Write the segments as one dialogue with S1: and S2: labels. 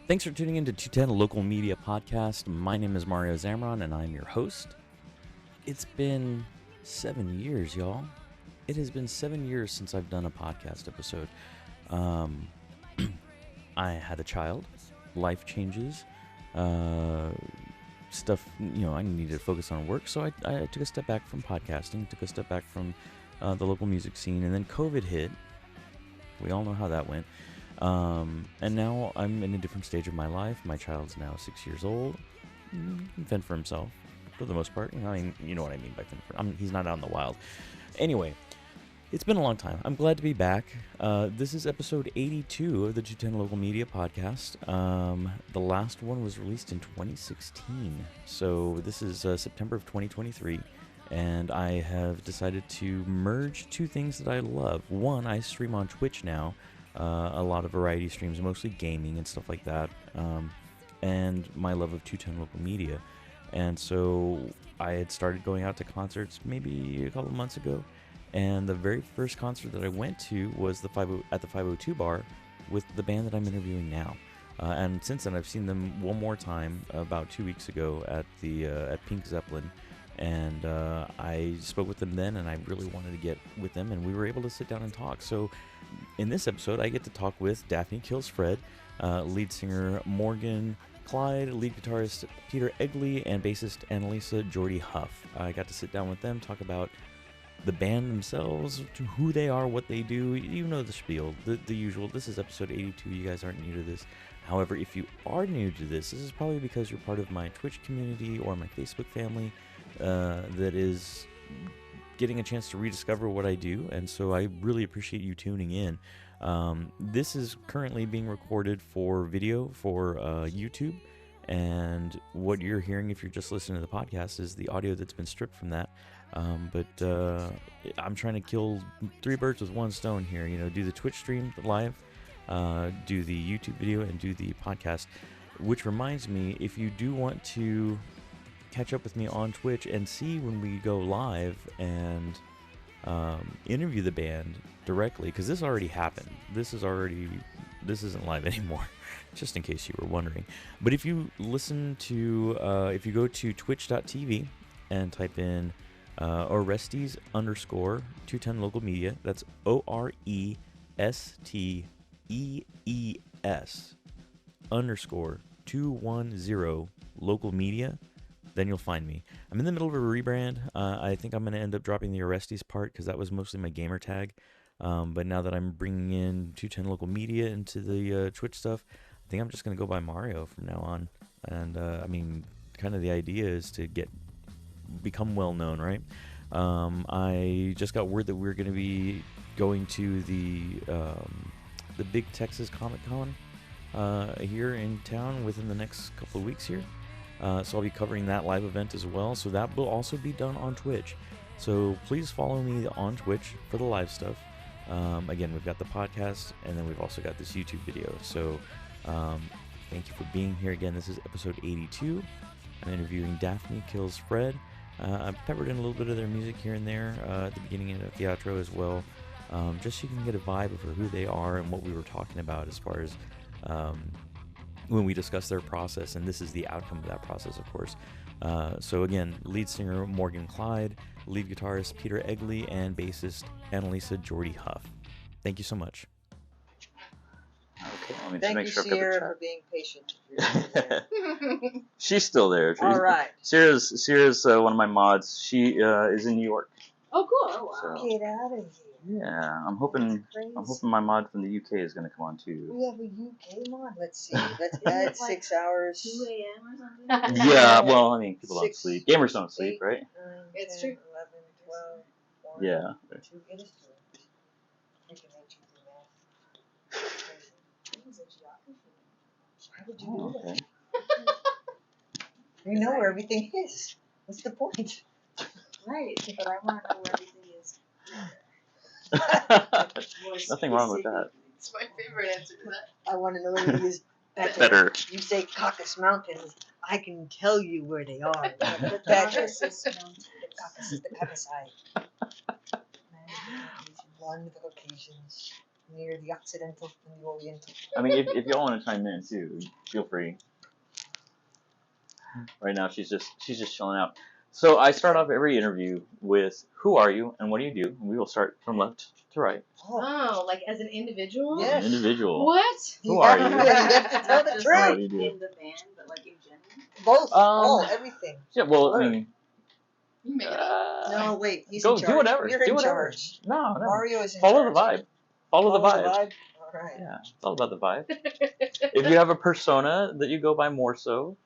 S1: Thanks for tuning in to 210 Local Media Podcast. My name is Mario Zamron, and I'm your host. It's been 7 years, y'all. It has been 7 years since I've done a podcast episode. I had a child, life changes, stuff, I needed to focus on work, so I took a step back from podcasting, took a step back from the local music scene, and then COVID hit. We all know how that went. And now I'm in a different stage of my life. My child's now 6 years old. He can fend for himself, for the most part. You know what I mean by fend for. He's not out in the wild. Anyway, it's been a long time. I'm glad to be back. This is episode 82 of the 210 Local Media Podcast. The last one was released in 2016. So this is September of 2023. And I have decided to merge two things that I love. One, I stream on Twitch now. A lot of variety streams, mostly gaming and stuff like that, and my love of 210 Local Media. And so I had started going out to concerts maybe a couple months ago, and the very first concert that I went to was at the 502 bar with the band that I'm interviewing now. And since then, I've seen them one more time about 2 weeks ago at Pink Zeppelin. And I spoke with them then, and I really wanted to get with them, and we were able to sit down and talk. So in this episode, I get to talk with Daphne Kills Fred, lead singer Morgan Clyde, lead guitarist Peter Egly, and bassist Anelisa, Jordie Huff. I got to sit down with them, talk about the band themselves, who they are, what they do. You know the spiel, the usual. This is episode 82. You guys aren't new to this. However, if you are new to this is probably because you're part of my Twitch community or my Facebook family that is getting a chance to rediscover what I do, and so I really appreciate you tuning in. This is currently being recorded for video for YouTube, and what you're hearing if you're just listening to the podcast is the audio that's been stripped from that. But I'm trying to kill three birds with one stone here. Do the Twitch stream live, do the YouTube video, and do the podcast. Which reminds me, if you do want to catch up with me on Twitch and see when we go live and interview the band directly, because this already happened. This isn't live anymore, just in case you were wondering. But if you listen to, if you go to twitch.tv and type in Orestes _ 210 Local Media, that's ORESTEEES _ 210 Local Media, then you'll find me. I'm in the middle of a rebrand. I think I'm going to end up dropping the Orestes part because that was mostly my gamer tag. But now that I'm bringing in 210 Local Media into the Twitch stuff, I think I'm just going to go by Mario from now on. And kind of the idea is to become well known, right? I just got word that we're going to be going to the big Texas Comic Con here in town within the next couple of weeks here. So I'll be covering that live event as well. So that will also be done on Twitch. So please follow me on Twitch for the live stuff. Again, we've got the podcast, and then we've also got this YouTube video. So thank you for being here again. This is episode 82. I'm interviewing Daphne Kills Fred. I've peppered in a little bit of their music here and there at the beginning of the outro as well. Just so you can get a vibe of who they are and what we were talking about as far as when we discuss their process, and this is the outcome of that process, of course. So again, lead singer Morgan Clyde, lead guitarist Peter Egly, and bassist Anelisa, Jordie Huff. Thank you so much.
S2: Okay, let me just
S3: Thank
S2: make
S3: you,
S2: sure I've got the
S3: Sierra,
S2: chat.
S3: for being patient.
S2: She's still there.
S3: All right.
S2: Sierra's one of my mods. She is in New York.
S4: Oh, cool. Oh, wow.
S2: So,
S3: Get out of here.
S2: yeah, I'm hoping my mod from the UK is going to come on too.
S3: We have a UK mod. Let's see. Let's add 6 hours.
S4: 2 a.m. or something?
S2: Yeah, well, people don't
S3: 6,
S2: sleep. Gamers don't sleep,
S3: 8,
S2: right?
S3: 9,
S4: It's
S3: 10,
S4: true.
S3: 11, 12, 1,
S2: Yeah.
S3: 2. It is 2. We can make you do that. Why would you do that?
S2: Okay.
S3: You know where everything is. What's the point?
S4: Right, but I want to know where everything is.
S2: Nothing wrong with that.
S4: It's my favorite answer to that.
S3: I want to know where everything is
S2: Better.
S3: You say Caucasus Mountains, I can tell you where they are.
S4: The
S3: Caucasus
S4: Mountains.
S3: The Caucasus, the Caucasus. One of the Caucasians. Near the Occidental and the Oriental.
S2: I mean, if y'all want to chime in too, feel free. Right now, she's just chilling out. So I start off every interview with who are you and what do you do? And we will start from left to right.
S4: Oh, like as an individual?
S3: Yes.
S2: An individual.
S4: What?
S2: Who are you?
S3: You get to tell the
S4: Just
S3: truth.
S2: What do you do?
S4: in the band, but like in general?
S3: Both. All. Everything.
S2: Yeah. Well, I mean.
S4: You can make it up.
S3: No, wait. He's
S2: Go
S3: in charge.
S2: do whatever.
S3: You're
S2: do
S3: in
S2: whatever.
S3: charge.
S2: No.
S3: Mario is in
S2: Follow the
S3: charge.
S2: vibe. Follow the vibe.
S3: All right.
S2: Yeah, it's all about the vibe. If you have a persona that you go by more so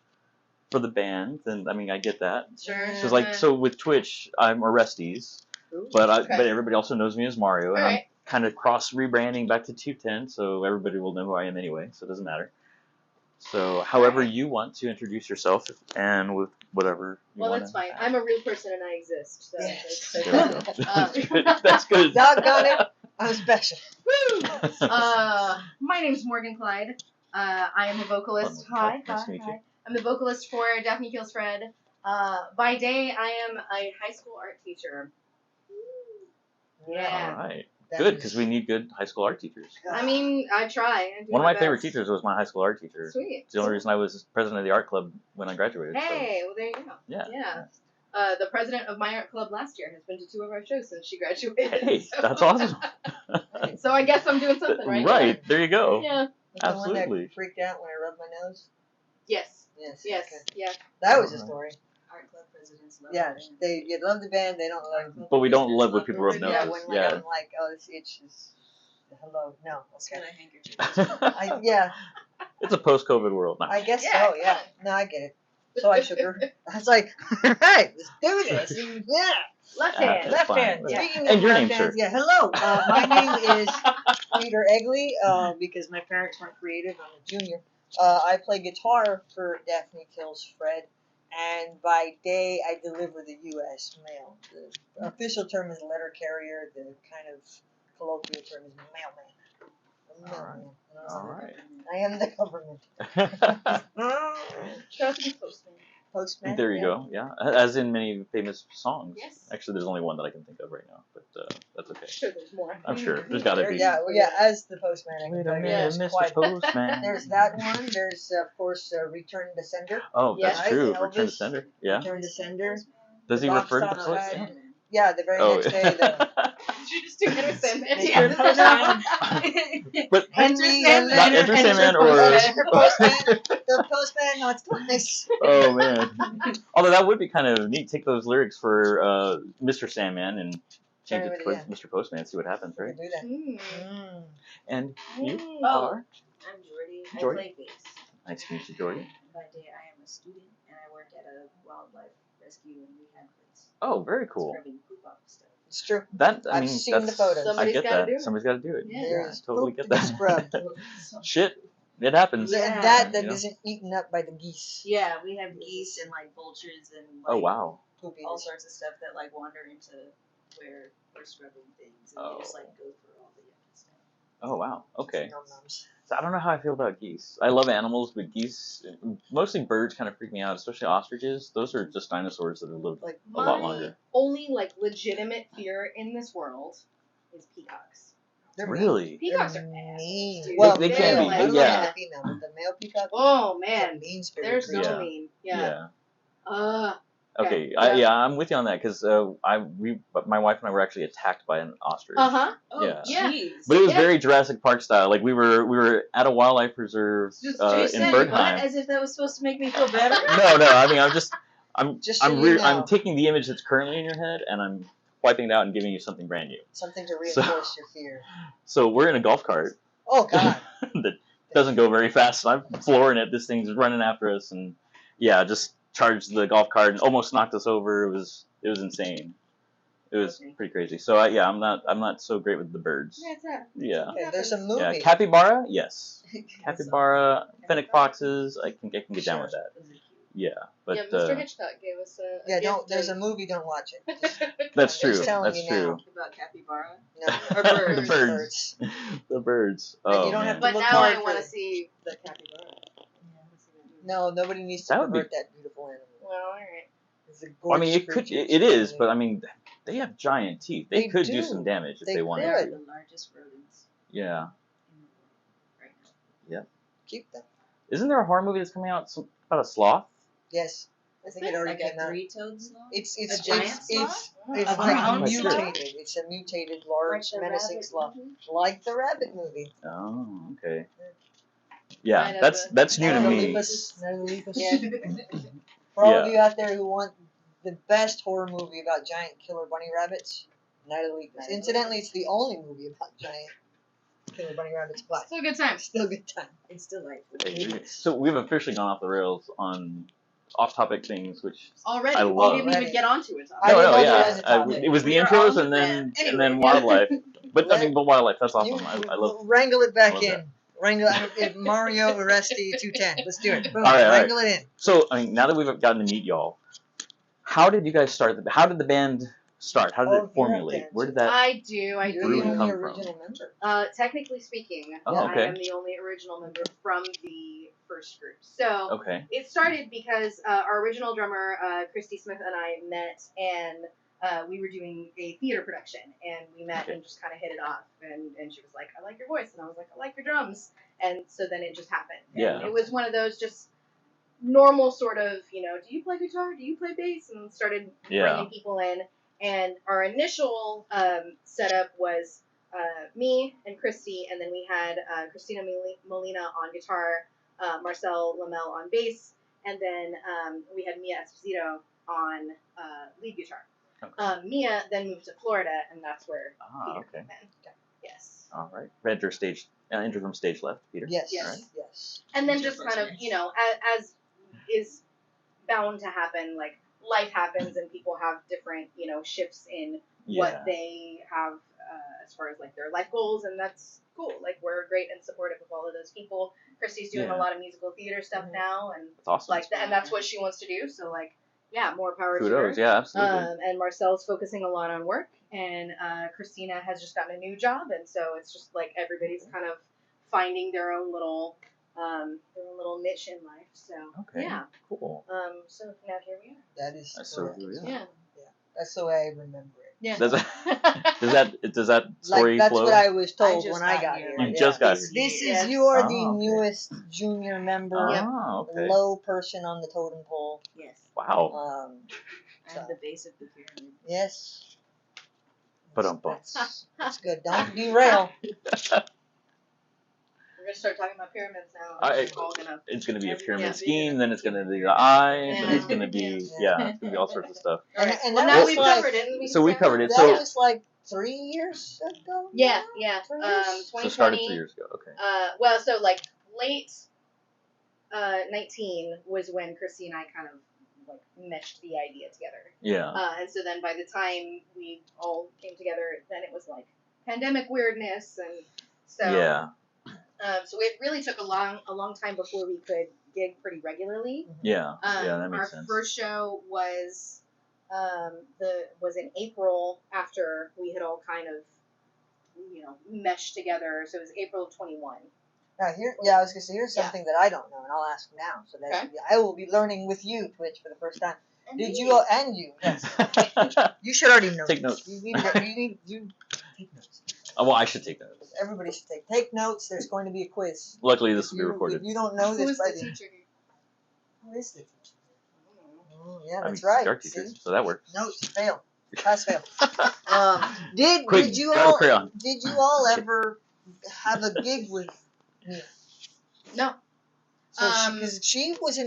S2: for the band, then I mean I get that.
S4: Sure.
S2: Because like so with Twitch, I'm Orestes, but but everybody also knows me as Mario, and I'm kind of cross rebranding back to 210, so everybody will know who I am anyway, so it doesn't matter. So however you want to introduce yourself, and with whatever you want.
S4: Well, that's fine. I'm a real person and I exist. So
S3: Yes.
S4: that's
S2: There we go. That's good. That's good.
S3: Doggone it. I'm special.
S4: Woo! My name's Morgan Clyde. I am a vocalist. Hi.
S2: Nice to meet you.
S4: I'm the vocalist for Daphne Kills Fred. By day, I am a high school art teacher. Yeah.
S2: All right.
S3: That
S2: Good,
S3: is-
S2: because we need good high school art teachers.
S4: I mean, I try. I do
S2: One of my
S4: best.
S2: favorite teachers was my high school art teacher.
S4: Sweet.
S2: It's the only reason I was president of the art club when I graduated.
S4: Hey, well, there you go.
S2: So, yeah.
S4: Yeah. The president of my art club last year has been to 2 of our shows since she graduated.
S2: Hey,
S4: so.
S2: that's awesome.
S4: So I guess I'm doing something right.
S2: Right, there you go.
S4: Yeah.
S3: The one
S2: Absolutely.
S3: that freaked out when I rubbed my nose?
S4: Yes.
S3: Yes.
S4: Yes.
S3: Okay.
S4: Yeah.
S3: That was a story.
S4: Art club presidents love
S3: Yeah,
S4: it.
S3: you love the band, they don't love
S2: But we don't love when people rub
S3: Yeah,
S2: noses.
S3: when
S2: Yeah.
S3: I'm like, oh, this itch is, hello, no,
S4: It's
S3: okay.
S4: got a handkerchief.
S3: Yeah,
S2: It's a post-COVID world. No.
S3: I guess
S4: Yeah,
S3: so, yeah. No, I get it. So I shook her. I was like, all right, let's do this. Yeah,
S4: Left
S2: Yeah,
S4: hand.
S2: that's
S3: left
S2: fine.
S3: hand.
S4: Yeah.
S3: Speaking
S2: And
S3: of
S2: your
S3: left
S2: name,
S3: hands,
S2: sir?
S3: yeah, hello. My name is Peter Egly, because my parents weren't creative. I'm a junior. I play guitar for Daphne Kills Fred, and by day I deliver the U.S. mail. The official term is letter carrier. The kind of colloquial term is mailman. Mailman.
S2: All right.
S3: I am the government.
S4: Shout out to the postman.
S3: Postman.
S2: There you
S3: yeah.
S2: go. Yeah, as in many famous songs.
S4: Yes.
S2: Actually, there's only one that I can think of right now, but that's okay.
S4: Sure, there's more.
S2: I'm sure there's got to
S3: There-
S2: be.
S3: Yeah, well, yeah, as the postman. I can
S2: Wait
S3: tell
S2: a
S3: you,
S2: minute,
S3: there's
S2: Mr.
S3: quite-
S2: Postman.
S3: There's that one. There's, of course, Return to Sender.
S2: Oh, that's
S3: Yes,
S2: true.
S3: Elvis.
S2: Return to Sender. Yeah.
S3: Return to Sender.
S2: Does he
S3: The
S2: refer to
S3: box
S2: the
S3: outside.
S2: post?
S3: Yeah, the very
S2: Oh.
S3: next day, the
S4: Did you just do Enter Sandman?
S3: They
S4: Yeah.
S3: turn around.
S2: But
S3: Henry
S4: Sandman.
S2: Not Enter Sandman or-
S3: the postman. No, it's nice.
S2: Oh man. Although that would be kind of neat. Take those lyrics for Mr. Sandman and change
S3: Turn
S2: it
S3: it,
S2: towards
S3: yeah.
S2: Mr. Postman. See what happens,
S3: We
S2: right?
S3: can do that.
S4: Mm.
S2: And you
S4: Mm.
S2: are.
S5: I'm Jordie. I
S2: Jordie.
S5: play bass.
S2: Nice to meet you, Jordie.
S5: By day, I am a student, and I work at a wildlife rescue and rehab place.
S2: Oh, very cool.
S5: Scrubbing poop off stuff.
S3: It's true.
S2: That I
S3: I've
S2: mean,
S3: seen the
S2: that's,
S3: photos.
S2: I
S4: Somebody's
S2: get
S4: gotta
S2: that.
S4: do it.
S2: Somebody's got to do it.
S4: Yeah.
S2: Yeah, I
S3: There's
S2: totally
S3: poop
S2: get
S3: to be
S2: that.
S3: scrubbed.
S2: Shit, it happens.
S3: And
S5: Yeah.
S3: that
S2: You know?
S3: isn't eaten up by the geese.
S5: Yeah, we have geese and like vultures and like,
S2: Oh wow.
S3: Poop
S5: all
S3: eaters.
S5: sorts of stuff that like wander into where we're scrubbing things, and they just like go through all the yucky stuff.
S2: Oh wow. Okay.
S3: Num-nums.
S2: So I don't know how I feel about geese. I love animals, but geese, mostly birds, kind of freak me out. Especially ostriches. Those are just dinosaurs that have lived
S3: Like
S2: a lot
S4: My
S2: longer.
S4: only like legitimate fear in this world is peacocks.
S3: they're
S2: Really?
S4: Peacocks are
S3: mean.
S4: assholes, dude.
S3: Well,
S2: They
S3: male.
S2: can be,
S3: I don't
S2: yeah.
S3: like the female, but the male peacock.
S4: Oh
S3: is a
S4: man,
S3: mean-spirited
S4: they're so
S3: creature.
S2: Yeah.
S4: mean. Yeah.
S2: Yeah.
S4: Okay,
S2: Okay.
S4: yeah.
S2: I'm with you on that because my wife and I were actually attacked by an ostrich.
S4: Uh-huh.
S5: Oh,
S2: Yeah.
S4: Yeah.
S5: jeez.
S2: But it was
S4: Yeah.
S2: very Jurassic Park style. Like we were at a wildlife reserve
S4: Just
S5: You
S2: in
S5: said what?
S2: Bergheim.
S5: As if that was supposed to make me feel better?
S2: No. I mean, I'm
S3: Just so you know.
S2: I'm taking the image that's currently in your head and I'm wiping it out and giving you something brand new.
S3: Something to reinforce your fear.
S2: So we're in a golf cart
S3: Oh God.
S2: that doesn't go very fast. So I'm flooring it. This thing's running after us, and yeah, just charged the golf cart and almost knocked us over. It was insane. It was
S5: Okay.
S2: pretty crazy. So I'm not so great with the birds.
S4: Yeah, it's that.
S2: Yeah.
S3: Okay, there's a movie.
S2: Yeah, capybara, yes. Capybara, fennec foxes, I can get down with that.
S5: Those are cute.
S2: Yeah, but
S4: yeah, Mr. Hitchcock gave us a
S3: Yeah,
S4: gift
S3: don't. There's a
S4: of-
S3: movie. Don't watch it.
S2: that's
S3: I'm
S2: true.
S3: just telling
S2: That's
S3: you
S2: true.
S3: now.
S5: About capybara.
S3: No.
S4: Or
S2: The
S4: birds.
S2: birds. The birds.
S3: And
S2: Oh
S3: you don't
S2: man.
S3: have to
S4: But
S3: look
S4: now
S3: hard
S4: I
S3: for
S4: want to
S3: it.
S4: see the capybara.
S3: No, nobody needs to
S2: That would be-
S3: pervert that beautiful animal.
S4: Well, all right.
S3: It's a
S2: Well, I mean,
S3: gorgeous
S2: it could.
S3: creature.
S2: It is, but I mean, they have giant teeth. They
S3: They
S2: could do
S3: do.
S2: some damage if
S3: They
S2: they
S5: They
S2: wanted
S5: are
S2: to.
S5: the largest rodents.
S2: Yeah.
S5: Right.
S2: Yeah.
S3: Keep them.
S2: Isn't there a horror movie that's coming out about a sloth?
S3: Yes. I think it already
S5: Like
S3: came
S5: a
S3: out.
S5: three-toed sloth?
S3: It's
S5: A giant sloth?
S3: it's
S5: A
S3: like
S5: brown
S3: mutated.
S5: sloth?
S3: It's a mutated,
S4: Like
S3: large,
S4: the
S3: menacing
S4: rabbit
S3: sloth,
S4: movie?
S3: like the rabbit movie.
S2: Oh, okay.
S4: Kind
S2: Yeah,
S4: of
S2: that's new to me.
S3: Yeah. For all of you out there who want the best horror movie about giant killer bunny rabbits, Night of the Lepus. Incidentally, it's the only movie about giant killer bunny rabbits, but
S4: Still a good time.
S3: still a good time.
S5: It's delightful.
S2: So we've officially gone off the rails on off-topic things, which
S4: Already.
S2: I
S4: We
S2: love.
S4: didn't even get onto it.
S3: I
S2: no,
S3: didn't
S2: no,
S3: know there
S2: yeah,
S3: was a topic.
S2: it was the
S4: We are
S2: intros
S4: on
S2: and
S4: the
S2: then
S4: fan.
S2: and then
S4: Anyway, yeah.
S2: wildlife. But I mean, but wildlife. That's awesome. I love.
S3: Wrangle it back
S2: love
S3: in.
S2: that.
S3: Wrangle Mario Aresti 210. Let's do it. Boom.
S2: All right, all right.
S3: Wrangle it in.
S2: So I mean, now that we've gotten to meet y'all, how did you guys start? How did the band start? How did
S3: Oh,
S2: it
S3: you have
S2: formulate?
S3: bands.
S2: Where did that?
S4: I do.
S3: You're the
S2: Brewery
S3: only
S2: come from?
S3: original member.
S4: Technically speaking,
S2: Oh,
S4: I
S2: okay.
S4: am the only original member from the first group. So
S2: Okay.
S4: it started because our original drummer, Christy Smith, and I met, and we were doing a theater production, and we met
S2: Okay.
S4: and just kind of hit it off. And she was like, "I like your voice," and I was like, "I like your drums," and so then it just happened. And
S2: Yeah.
S4: it was one of those just normal sort of, do you play guitar? Do you play bass? And started
S2: Yeah.
S4: bringing people in. And our initial setup was me and Christy, and then we had Christina Molina on guitar, Marcel Lamel on bass, and then we had Mia Esposito on lead guitar.
S2: Okay.
S4: Mia then moved to Florida, and that's where Peter
S2: Okay.
S4: came in. Yes.
S2: All right. Enter from stage left, Peter.
S3: Yes.
S4: Yes.
S2: All right.
S3: Yes.
S4: And then just kind of, as is bound to happen, like life happens and people have different, shifts in what
S2: Yeah.
S4: they have as far as like their life goals, and that's cool. Like we're great and supportive of all of those people. Christy's doing
S2: Yeah.
S4: a lot of musical theater stuff now, and
S2: That's awesome.
S4: like and that's what she wants to do. So like, yeah, more power
S2: Kudos.
S4: to her.
S2: Yeah, absolutely.
S4: And Marcel's focusing a lot on work, and Christina has just gotten a new job, and so it's just like everybody's kind of finding their own little niche in life. So
S2: Okay.
S4: yeah.
S2: Cool.
S4: So now here we are.
S3: That is
S2: That's so
S3: correct.
S2: cool. Yeah.
S4: Yeah.
S3: That's the way I remember it.
S4: Yeah.
S2: Does that story
S3: Like, that's
S2: flow?
S3: what I was told
S5: just
S3: when I
S5: got
S3: got
S5: here.
S3: here.
S2: You just got here.
S3: This
S5: Yes.
S3: is you are
S2: Oh,
S3: the
S2: okay.
S3: newest junior member,
S2: Ah, okay.
S3: low person on the totem pole.
S5: Yes.
S2: Wow.
S5: I'm the base of the pyramid.
S3: Yes.
S2: Ba-dum-bum.
S3: That's good. Don't derail.
S4: We're gonna start talking about pyramids now.
S2: I-
S4: We're all gonna.
S2: It's gonna be a pyramid
S4: Yeah.
S2: scheme, then it's gonna be the eye, then it's
S4: Yeah.
S2: gonna be
S3: Yeah.
S2: it's gonna be all sorts of stuff.
S4: All right.
S3: And
S4: well,
S3: that
S4: now
S3: was
S4: we've
S3: like-
S4: covered it. And we
S2: So we
S4: can
S2: covered it.
S3: That
S2: So
S3: was like 3 years ago.
S4: Yeah, yeah.
S3: 3 years?
S4: 2020.
S2: so started 3 years ago. Okay.
S4: Well, so like late 19 was when Christy and I kind of like meshed the idea together.
S2: Yeah.
S4: And so then by the time we all came together, then it was like pandemic weirdness, and so
S2: Yeah.
S4: so it really took a long time before we could gig pretty regularly.
S2: Yeah. Yeah. That makes
S4: Our
S2: sense.
S4: first show was in April after we had all kind of meshed together. So it was April of 21.
S3: Now I was gonna say here's something that I don't know, and I'll ask now. So that
S4: Okay.
S3: I will be learning with you, Twitch, for the first time.
S4: And
S3: Did
S4: me.
S3: you and you? Yes. You should already know.
S2: Take
S3: this.
S2: notes.
S3: You take notes.
S2: Oh, well, I should take notes.
S3: Everybody should take notes. There's going to be a quiz.
S2: Luckily, this will be
S3: If
S2: recorded.
S3: you don't know
S4: Who
S3: this
S4: is the
S3: by the
S4: teacher?
S3: who is the teacher? Yeah,
S2: I mean,
S3: that's right.
S2: art
S3: See?
S2: teachers, so that works.
S3: Notes fail. Pass fail.
S2: Quick,
S3: Did you
S2: grab a
S3: all
S2: crayon.
S3: did you all ever have a gig with me?
S4: No.
S3: So she was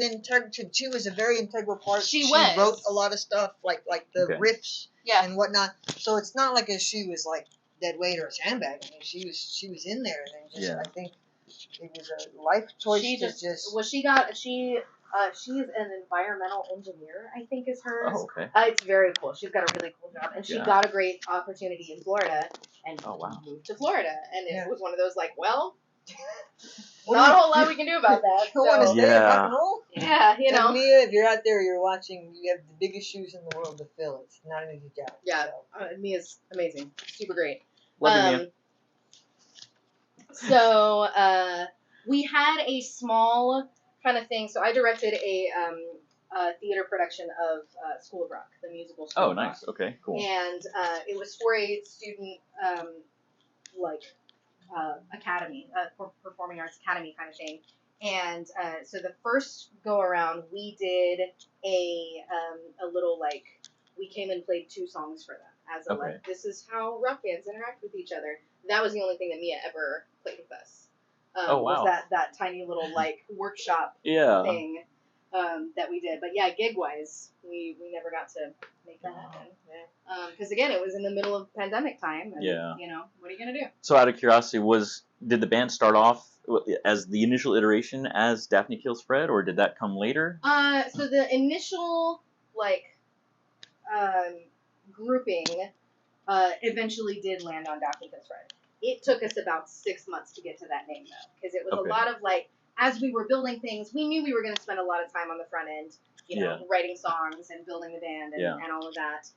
S3: she was a very integral part.
S4: She was.
S3: Wrote a lot of stuff like the
S2: Okay.
S3: riffs
S4: Yeah.
S3: and whatnot. So it's not like she was like dead weight or a sandbag. I mean, she was in there, and just
S2: Yeah.
S3: I think it was a life choice
S4: She
S3: to
S4: just well, she is an environmental engineer, I think is hers.
S2: Oh, okay.
S4: It's very cool. She's got a really cool job, and she
S2: Yeah.
S4: got a great opportunity in Florida, and
S2: Oh, wow.
S4: moved to Florida, and
S3: Yeah.
S4: it was one of those like, well,
S3: What
S4: not
S3: do
S4: a
S3: you-
S4: whole lot we can do about that.
S3: You want to
S4: So
S3: stay in
S2: Yeah.
S3: rock and roll?
S4: yeah,
S3: And Mia, if you're out there, you're watching. You have the biggest shoes in the world to fill. It's not an easy job.
S4: Yeah.
S3: So.
S4: Mia's amazing, super great.
S2: Love you, Mia.
S4: So we had a small kind of thing. So I directed a theater production of School of Rock, the musical School
S2: Oh,
S4: of Rock.
S2: nice. Okay, cool.
S4: And it was for a student like academy, performing arts academy kind of thing. And so the first go around, we did a little like we came and played 2 songs for them as a like this is how rock bands interact with each other. That was the only thing that Mia ever played with us. Was that tiny little like workshop thing that we did. But yeah, gig wise, we never got to make that happen. Because again, it was in the middle of pandemic time. And, you know, what are you gonna do?
S2: So out of curiosity, did the band start off as the initial iteration as Daphne Kills Fred, or did that come later?
S4: So the initial like grouping eventually did land on Daphne Kills Fred. It took us about 6 months to get to that name though, because it was a lot of like as we were building things, we knew we were going to spend a lot of time on the front end, you know, writing songs and building the band and all of that.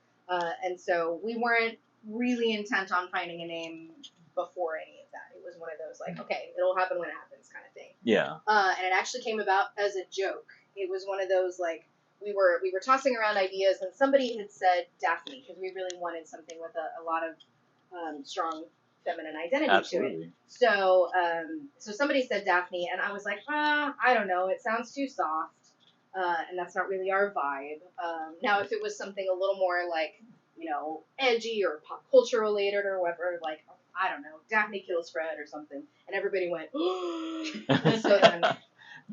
S4: And so we weren't really intent on finding a name before any of that. It was one of those like, okay, it'll happen when it happens kind of thing.
S2: Yeah.
S4: And it actually came about as a joke. It was one of those like we were tossing around ideas, and somebody had said Daphne because we really wanted something with a lot of strong feminine identity to it. So so somebody said Daphne, and I was like, I don't know, it sounds too soft, and that's not really our vibe. Now, if it was something a little more like, you know, edgy or pop culture related or whatever, like, I don't know, Daphne Kills Fred or something, and everybody went, and so then...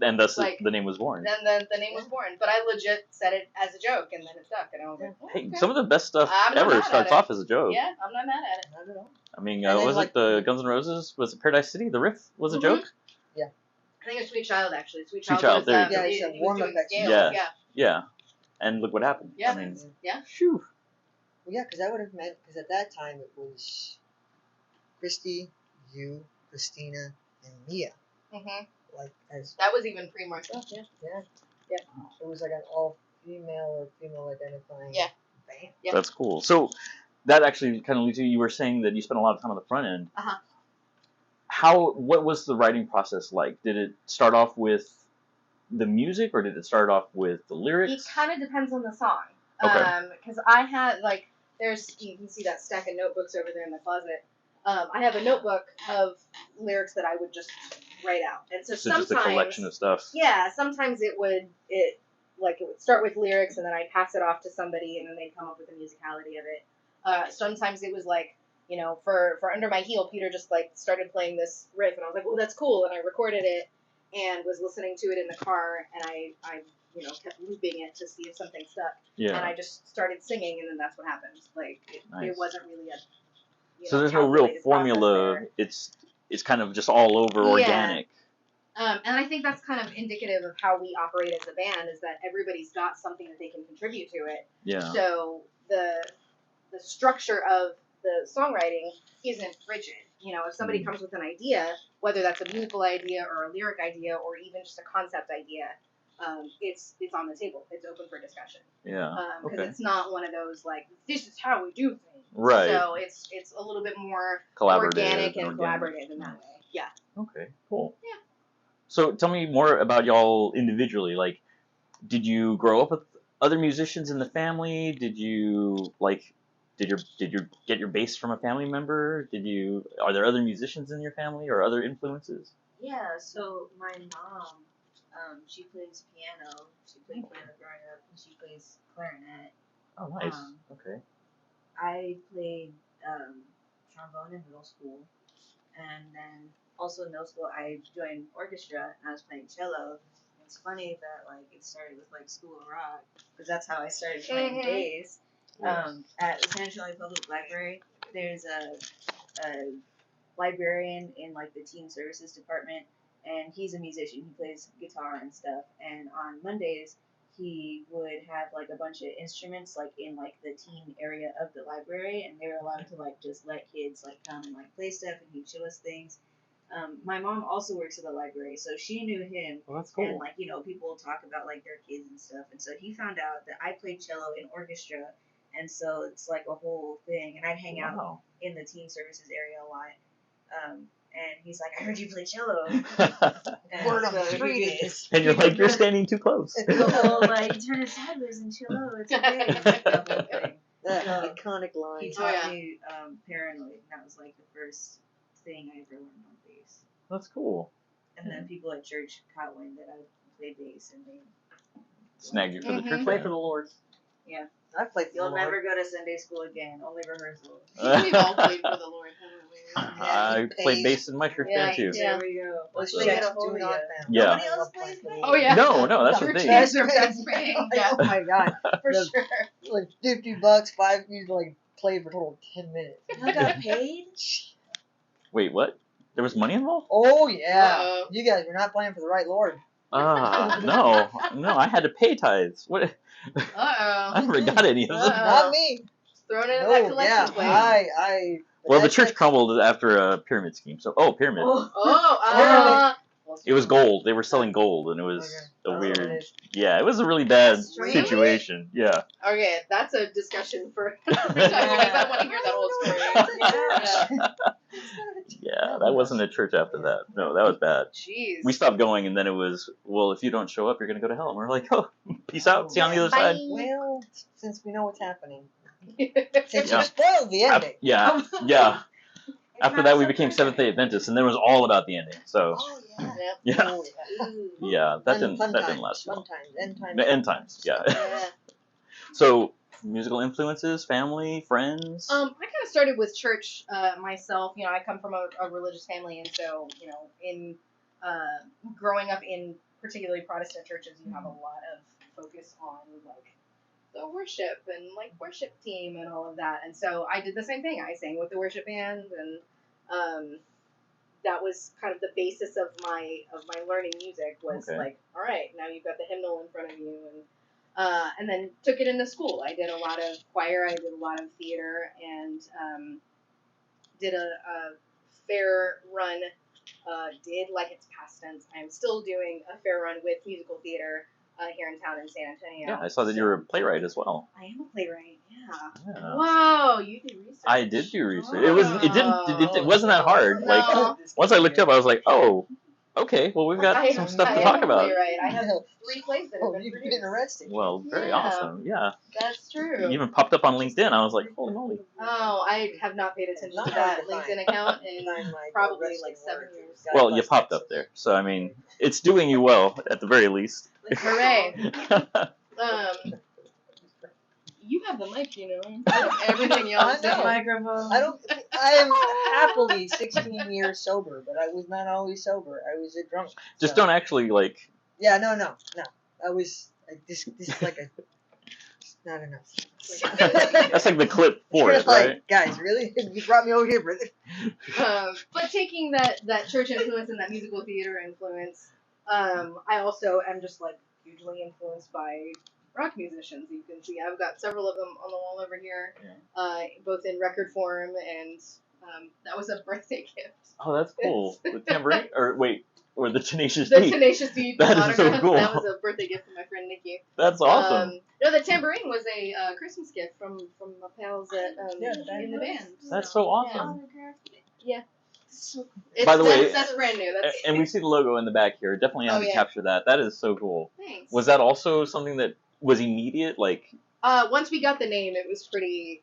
S2: And thus like, the name was born.
S4: Then the name was born. But I legit said it as a joke, and then it stuck. And I was like,
S2: hey, some of the best stuff ever starts off as a joke.
S4: Yeah, I'm not mad at it. Not at all.
S2: I mean, was it the Guns N' Roses? Was it Paradise City? The riff was a joke?
S3: Yeah.
S4: I think it was Sweet Child, actually. Sweet Child was,
S3: it's a warm-up
S2: Yeah. And look what happened.
S4: Yeah.
S2: I mean,
S3: Phew. Well, yeah, because that would have meant, because at that time it was Christy, you, Christina, and Mia.
S4: Mm-hmm.
S3: Like
S4: that was even pre-Marcel.
S3: Yeah. It was like an all-female or female identifying band.
S2: Yeah. That's cool. So that actually kind of leads to, you were saying that you spent a lot of time on the front end. What was the writing process like? Did it start off with the music, or did it start off with the lyrics?
S4: It kind of depends on the song.
S2: Okay.
S4: Because I had you can see that stack of notebooks over there in the closet. I have a notebook of lyrics that I would just write out, and so sometimes
S2: just a collection of stuff.
S4: Yeah, sometimes it would start with lyrics, and then I'd pass it off to somebody, and then they'd come up with the musicality of it. Sometimes it was like, you know, for Under My Heel, Peter just like started playing this riff, and I was like, oh, that's cool, and I recorded it and was listening to it in the car, and I you know, kept looping it to see if something stuck. Yeah. And I just started singing, and then that's what happened. Like it wasn't really a
S2: so there's no real formula. It's kind of just all over organic.
S4: And I think that's kind of indicative of how we operate as a band, is that everybody's got something that they can contribute to it.
S2: Yeah.
S4: So the structure of the songwriting isn't rigid. You know, if somebody comes with an idea, whether that's a musical idea or a lyric idea or even just a concept idea, it's on the table. It's open for discussion.
S2: Yeah.
S4: Because it's not one of those like, this is how we do things.
S2: Right.
S4: So it's a little bit more organic and collaborative in that way. Yeah.
S2: Okay. Cool.
S4: Yeah.
S2: So tell me more about y'all individually. Like, did you grow up with other musicians in the family? Did you get your bass from a family member? Are there other musicians in your family or other influences?
S5: Yeah. So my mom, she plays piano. She played piano growing up, and she plays clarinet.
S2: Oh, nice. Okay.
S5: I played trombone in middle school, and then also in middle school I joined orchestra and I was playing cello. It's funny that like it started with like School of Rock, because that's how I started playing bass. At the San Antonio Public Library, there's a librarian in like the teen services department, and he's a musician. He plays guitar and stuff. And on Mondays, he would have like a bunch of instruments like in like the teen area of the library, and they were allowed to like just let kids like come and like play stuff, and he'd show us things. My mom also works at the library, so she knew him.
S2: Oh, that's cool.
S5: And like, you know, people talk about like their kids and stuff, and so he found out that I played cello in orchestra, and so it's like a whole thing. And I'd hang out in the teen services area a lot. And he's like, I heard you play cello.
S3: Word on the street is.
S2: And you're like, you're standing too close.
S5: Like, turn it sideways and cello. It's okay. The whole thing.
S3: That iconic line.
S5: He taught me Paranoid. And that was like the first thing I ever learned on bass.
S2: That's cool.
S5: And then people at church caught wind that I played bass, and they
S2: Snag you for the church.
S1: Play for the Lord.
S5: yeah.
S3: I played.
S5: You'll never go to Sunday school again. Only rehearsal.
S4: We've all played for the Lord, haven't we?
S2: I played bass in my church band too.
S4: Yeah.
S5: There we go.
S3: Let's
S2: So-
S3: check
S5: a hold of you.
S2: Yeah.
S5: Nobody else plays bass.
S4: Oh, yeah.
S2: No, that's the
S4: Church
S2: thing.
S4: bands are best paying. Yeah,
S3: Oh my god.
S4: for
S3: The-
S4: sure.
S3: Like $50, 5 you like play for a total of 10 minutes.
S5: You got paid?
S2: Wait, what? There was money involved?
S3: Oh yeah.
S4: Uh-oh.
S3: You guys were not playing for the right Lord.
S2: No, I had to pay tithes. What? I
S4: Uh-oh.
S2: never got any of them.
S3: Not me.
S4: Thrown into that
S3: No,
S4: collection
S3: yeah.
S4: plate.
S2: Well, the
S3: that's
S2: church
S3: like-
S2: crumbled after a pyramid scheme. So, pyramid.
S4: Oh,
S2: It was gold. They were selling gold, and it was
S3: Okay.
S2: a
S3: Oh,
S2: weird.
S3: it is.
S2: Yeah, it was a really bad
S5: That's really-
S2: situation. Yeah.
S4: okay, that's a discussion for another time. I want to hear that whole story. Yeah.
S2: Yeah, that wasn't a church after that. No, that was bad.
S4: Jeez.
S2: We stopped going, and then it was, well, if you don't show up, you're going to go to hell. And we're like, oh, peace out. See you on the other side.
S3: Well, since we know what's happening.
S4: Bye.
S3: Since
S2: Yeah.
S3: you spoiled the ending.
S2: Yeah, yeah. After that, we became Seventh-day Adventists, and then it was all about the ending. So,
S3: Oh yeah.
S2: yeah,
S3: Oh, yeah.
S2: yeah, that
S3: Fun
S2: didn't
S3: times,
S2: last
S3: fun
S2: long.
S3: times, end times.
S2: The end times, yeah.
S4: Yeah.
S2: So, musical influences, family, friends.
S4: I kind of started with church myself. You know, I come from a religious family, and so in growing up in particularly Protestant churches, you have a lot of focus on like the worship and like worship team and all of that. And so I did the same thing. I sang with the worship band, and that was kind of the basis of my learning music. Was
S2: Okay.
S4: like, all right, now you've got the hymnal in front of you, and then took it into school. I did a lot of choir, I did a lot of theater, and did a fair run. Did like it's past tense. I'm still doing a fair run with musical theater here in town in San Antonio.
S2: Yeah, I saw that you were a playwright as well.
S5: I am a playwright, yeah.
S2: Yeah.
S4: Wow, you did research.
S2: I did do research. It wasn't that hard.
S4: No.
S2: Like once I looked up, I was like, oh, okay. Well, we've got
S4: I-
S2: some stuff
S4: I
S2: to
S4: am
S2: talk
S4: a
S2: about.
S4: playwright. I have 3 plays that have
S3: Oh,
S4: been
S3: you've been
S4: produced.
S3: arrested.
S2: Well, very
S4: Yeah.
S2: awesome. Yeah.
S4: That's true.
S2: You even popped up on LinkedIn. I was like, holy moly.
S4: Oh, I have not paid attention
S3: Not
S4: to that
S3: hard to find.
S4: LinkedIn account in
S3: Find my
S4: probably
S3: arresting
S4: like 7
S3: word.
S4: years.
S3: God
S2: Well, you
S3: bless
S2: popped
S3: Texas.
S2: up there, so I mean, it's doing you well at the very least.
S4: Hooray. You have the mic, you know. Everything else.
S3: I know.
S5: Microphone.
S3: I am happily 16 years sober, but I was not always sober. I was a drunk.
S2: Just
S3: so-
S2: don't actually like.
S3: Yeah, no. This is like a. It's not enough.
S2: That's like the clip for it,
S3: Like,
S2: right?
S3: guys, really? You brought me over here for this?
S4: But taking that church influence and that musical theater influence, I also am just like hugely influenced by rock musicians. You can see I've got several of them on the wall over here, both in record form, and that was a birthday gift.
S2: Oh, that's cool. The tambourine, or the Tenacious
S4: The
S2: D.
S4: Tenacious D
S2: That is so
S4: autograph.
S2: cool.
S4: That was a birthday gift from my friend Nikki.
S2: That's awesome.
S4: No, the tambourine was a Christmas gift from my pals at, in the band.
S2: That's so awesome.
S4: Yeah.
S5: So
S4: It's,
S2: By the way,
S4: that's brand new. That's
S2: And we see the logo in the back here. Definitely have
S4: Oh,
S2: to
S4: yeah.
S2: capture that. That is so cool.
S4: Thanks.
S2: Was that also something that was immediate? Like,
S4: Once we got the name, it was pretty.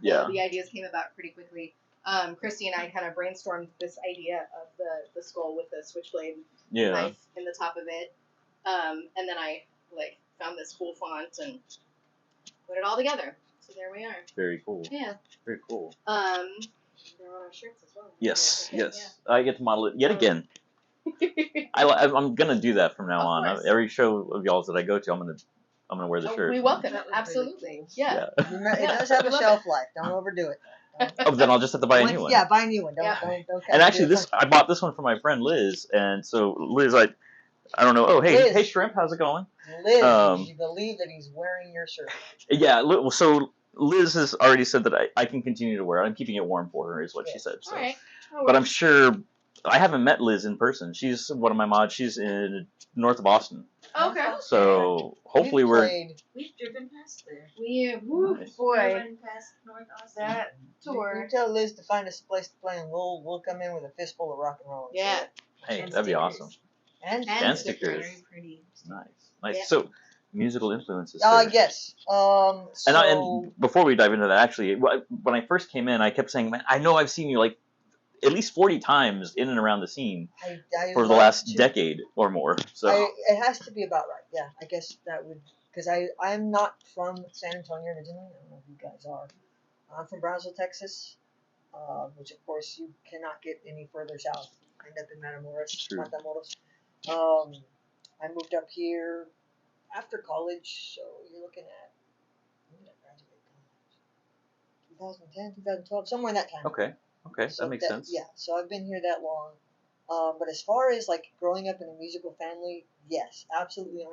S2: Yeah.
S4: The ideas came about pretty quickly. Christy and I kind of brainstormed this idea of the skull with the switchblade
S2: yeah.
S4: knife in the top of it, and then I found this cool font and put it all together. So there we are.
S2: Very cool.
S4: Yeah.
S2: Very cool.
S4: They're on our shirts as well.
S2: Yes,
S4: Yeah.
S2: yes. I get to model it yet again. I'm gonna do that from now
S4: Of
S2: on.
S4: course.
S2: Every show of y'all's that I go to, I'm gonna wear the shirt.
S4: We welcome it.
S5: That was really
S4: Absolutely.
S5: cool.
S4: Yeah.
S3: It does have a shelf life. Don't overdo it.
S2: Oh, then I'll just have to buy a new one.
S3: Yeah, buy a new one. Don't.
S4: Yeah.
S3: Don't
S2: And actually, I bought this one for my friend Liz, and so Liz, I don't know. Oh, hey,
S3: Liz.
S2: Shrimp, how's it going?
S3: Liz,
S2: Um,
S3: you believe that he's wearing your shirt?
S2: Yeah. So Liz has already said that I can continue to wear it. I'm keeping it warm for her, is what she said. So.
S4: All right.
S2: But I'm sure I haven't met Liz in person. She's one of my mods. She's in north of Boston,
S4: Okay.
S2: so hopefully
S3: We've
S2: we're.
S3: played-
S5: We've driven past there.
S4: Woo,
S2: Nice.
S4: boy,
S5: Driven past North Austin.
S4: that
S3: You
S4: tour.
S3: tell Liz to find us a place to play, and we'll come in with a fistful of rock and roll.
S4: Yeah.
S2: Hey,
S5: And
S2: that'd be
S5: stickers.
S2: awesome.
S3: And
S2: And stickers.
S5: Very pretty.
S2: Nice, nice.
S4: Yeah.
S2: So, musical influences.
S3: yes. So
S2: And before we dive into that, actually, when I first came in, I kept saying, "Man, I know I've seen you like at least 40 times in and around the scene
S3: I
S2: for the
S3: love
S2: last
S3: to-
S2: decade or more. So
S3: it has to be about right. Yeah, I guess that would, because I'm not from San Antonio originally. I don't know if you guys are. I'm from Brownsville, Texas, which of course you cannot get any further south. I end up in Matamoros. I moved up here after college, so you're looking at, when did I graduate college? 2010, 2012, somewhere in that time.
S2: okay,
S3: So
S2: that makes sense.
S3: Yeah, so I've been here that long. But as far as like growing up in a musical family, yes, absolutely 100%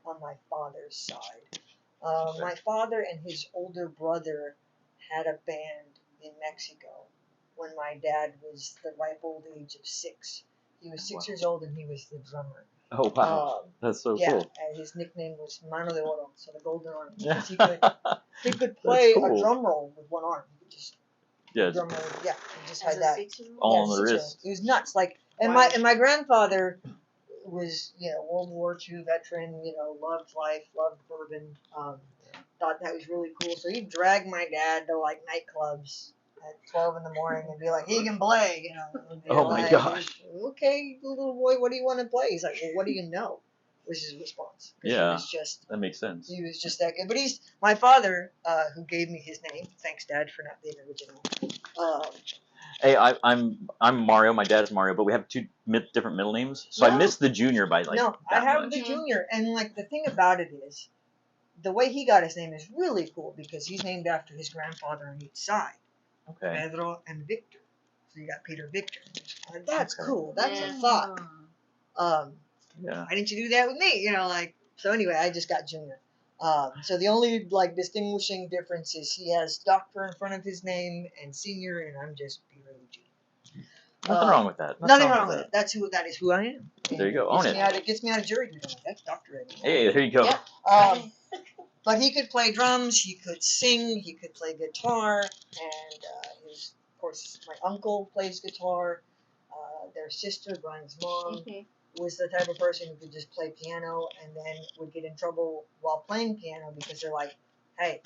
S3: on my father's side. My father and his older brother had a band in Mexico when my dad was the ripe old age of 6. He was 6 years old and he was the drummer.
S2: Oh wow, that's so
S3: yeah,
S2: cool.
S3: and his nickname was Mano de Oro, so the golden arm.
S2: Yeah.
S3: He could play
S2: cool.
S3: a drum roll with one arm. He could just
S2: Yeah,
S3: drummer. Yeah, he just
S5: As
S3: had
S5: a
S3: that.
S5: 6-year-old?
S2: all on the
S3: 6-year-old.
S2: wrist.
S3: It was nuts. Like, and
S5: Wow.
S3: my grandfather was, World War II veteran. Loved life, loved bourbon. Thought that was really cool. So he'd drag my dad to like nightclubs at 12 in the morning and be like, "He can play," And be
S2: Oh my
S3: like,
S2: gosh.
S3: Okay, little boy, what do you want to play? He's like, "Well, what do you know?" Was his response. 'Cause
S2: Yeah.
S3: He
S2: That makes sense.
S3: was just that good. But he's my father, who gave me his name. Thanks, Dad, for not being original.
S2: Hey, I'm Mario. My dad is Mario, but we have two different middle names, so I
S3: No.
S2: missed the junior by like
S3: No, I
S2: that
S3: have
S2: much.
S3: the junior, and like the thing about it is, the way he got his name is really cool because he's named after his grandfather on each side,
S2: Okay.
S3: Pedro and Victor. So you got Peter Victor. That's
S2: Okay.
S3: cool. That's a
S5: Yeah.
S3: thought.
S2: Yeah.
S3: Why didn't you do that with me? So anyway, I just got junior. So the only like distinguishing difference is he has doctor in front of his name and senior, and I'm just B-G.
S2: Nothing wrong with that.
S3: Nothing wrong with it. That is who I am.
S2: There you go. Own it.
S3: It gets me out of jury duty. That's Dr. Egly.
S2: Hey, there you go.
S3: Yeah. But he could play drums, he could sing, he could play guitar, and of course, my uncle plays guitar. Their sister, Brian's mom, was the type of person who could just play piano and then would get in trouble while playing piano because they're like, "Hey,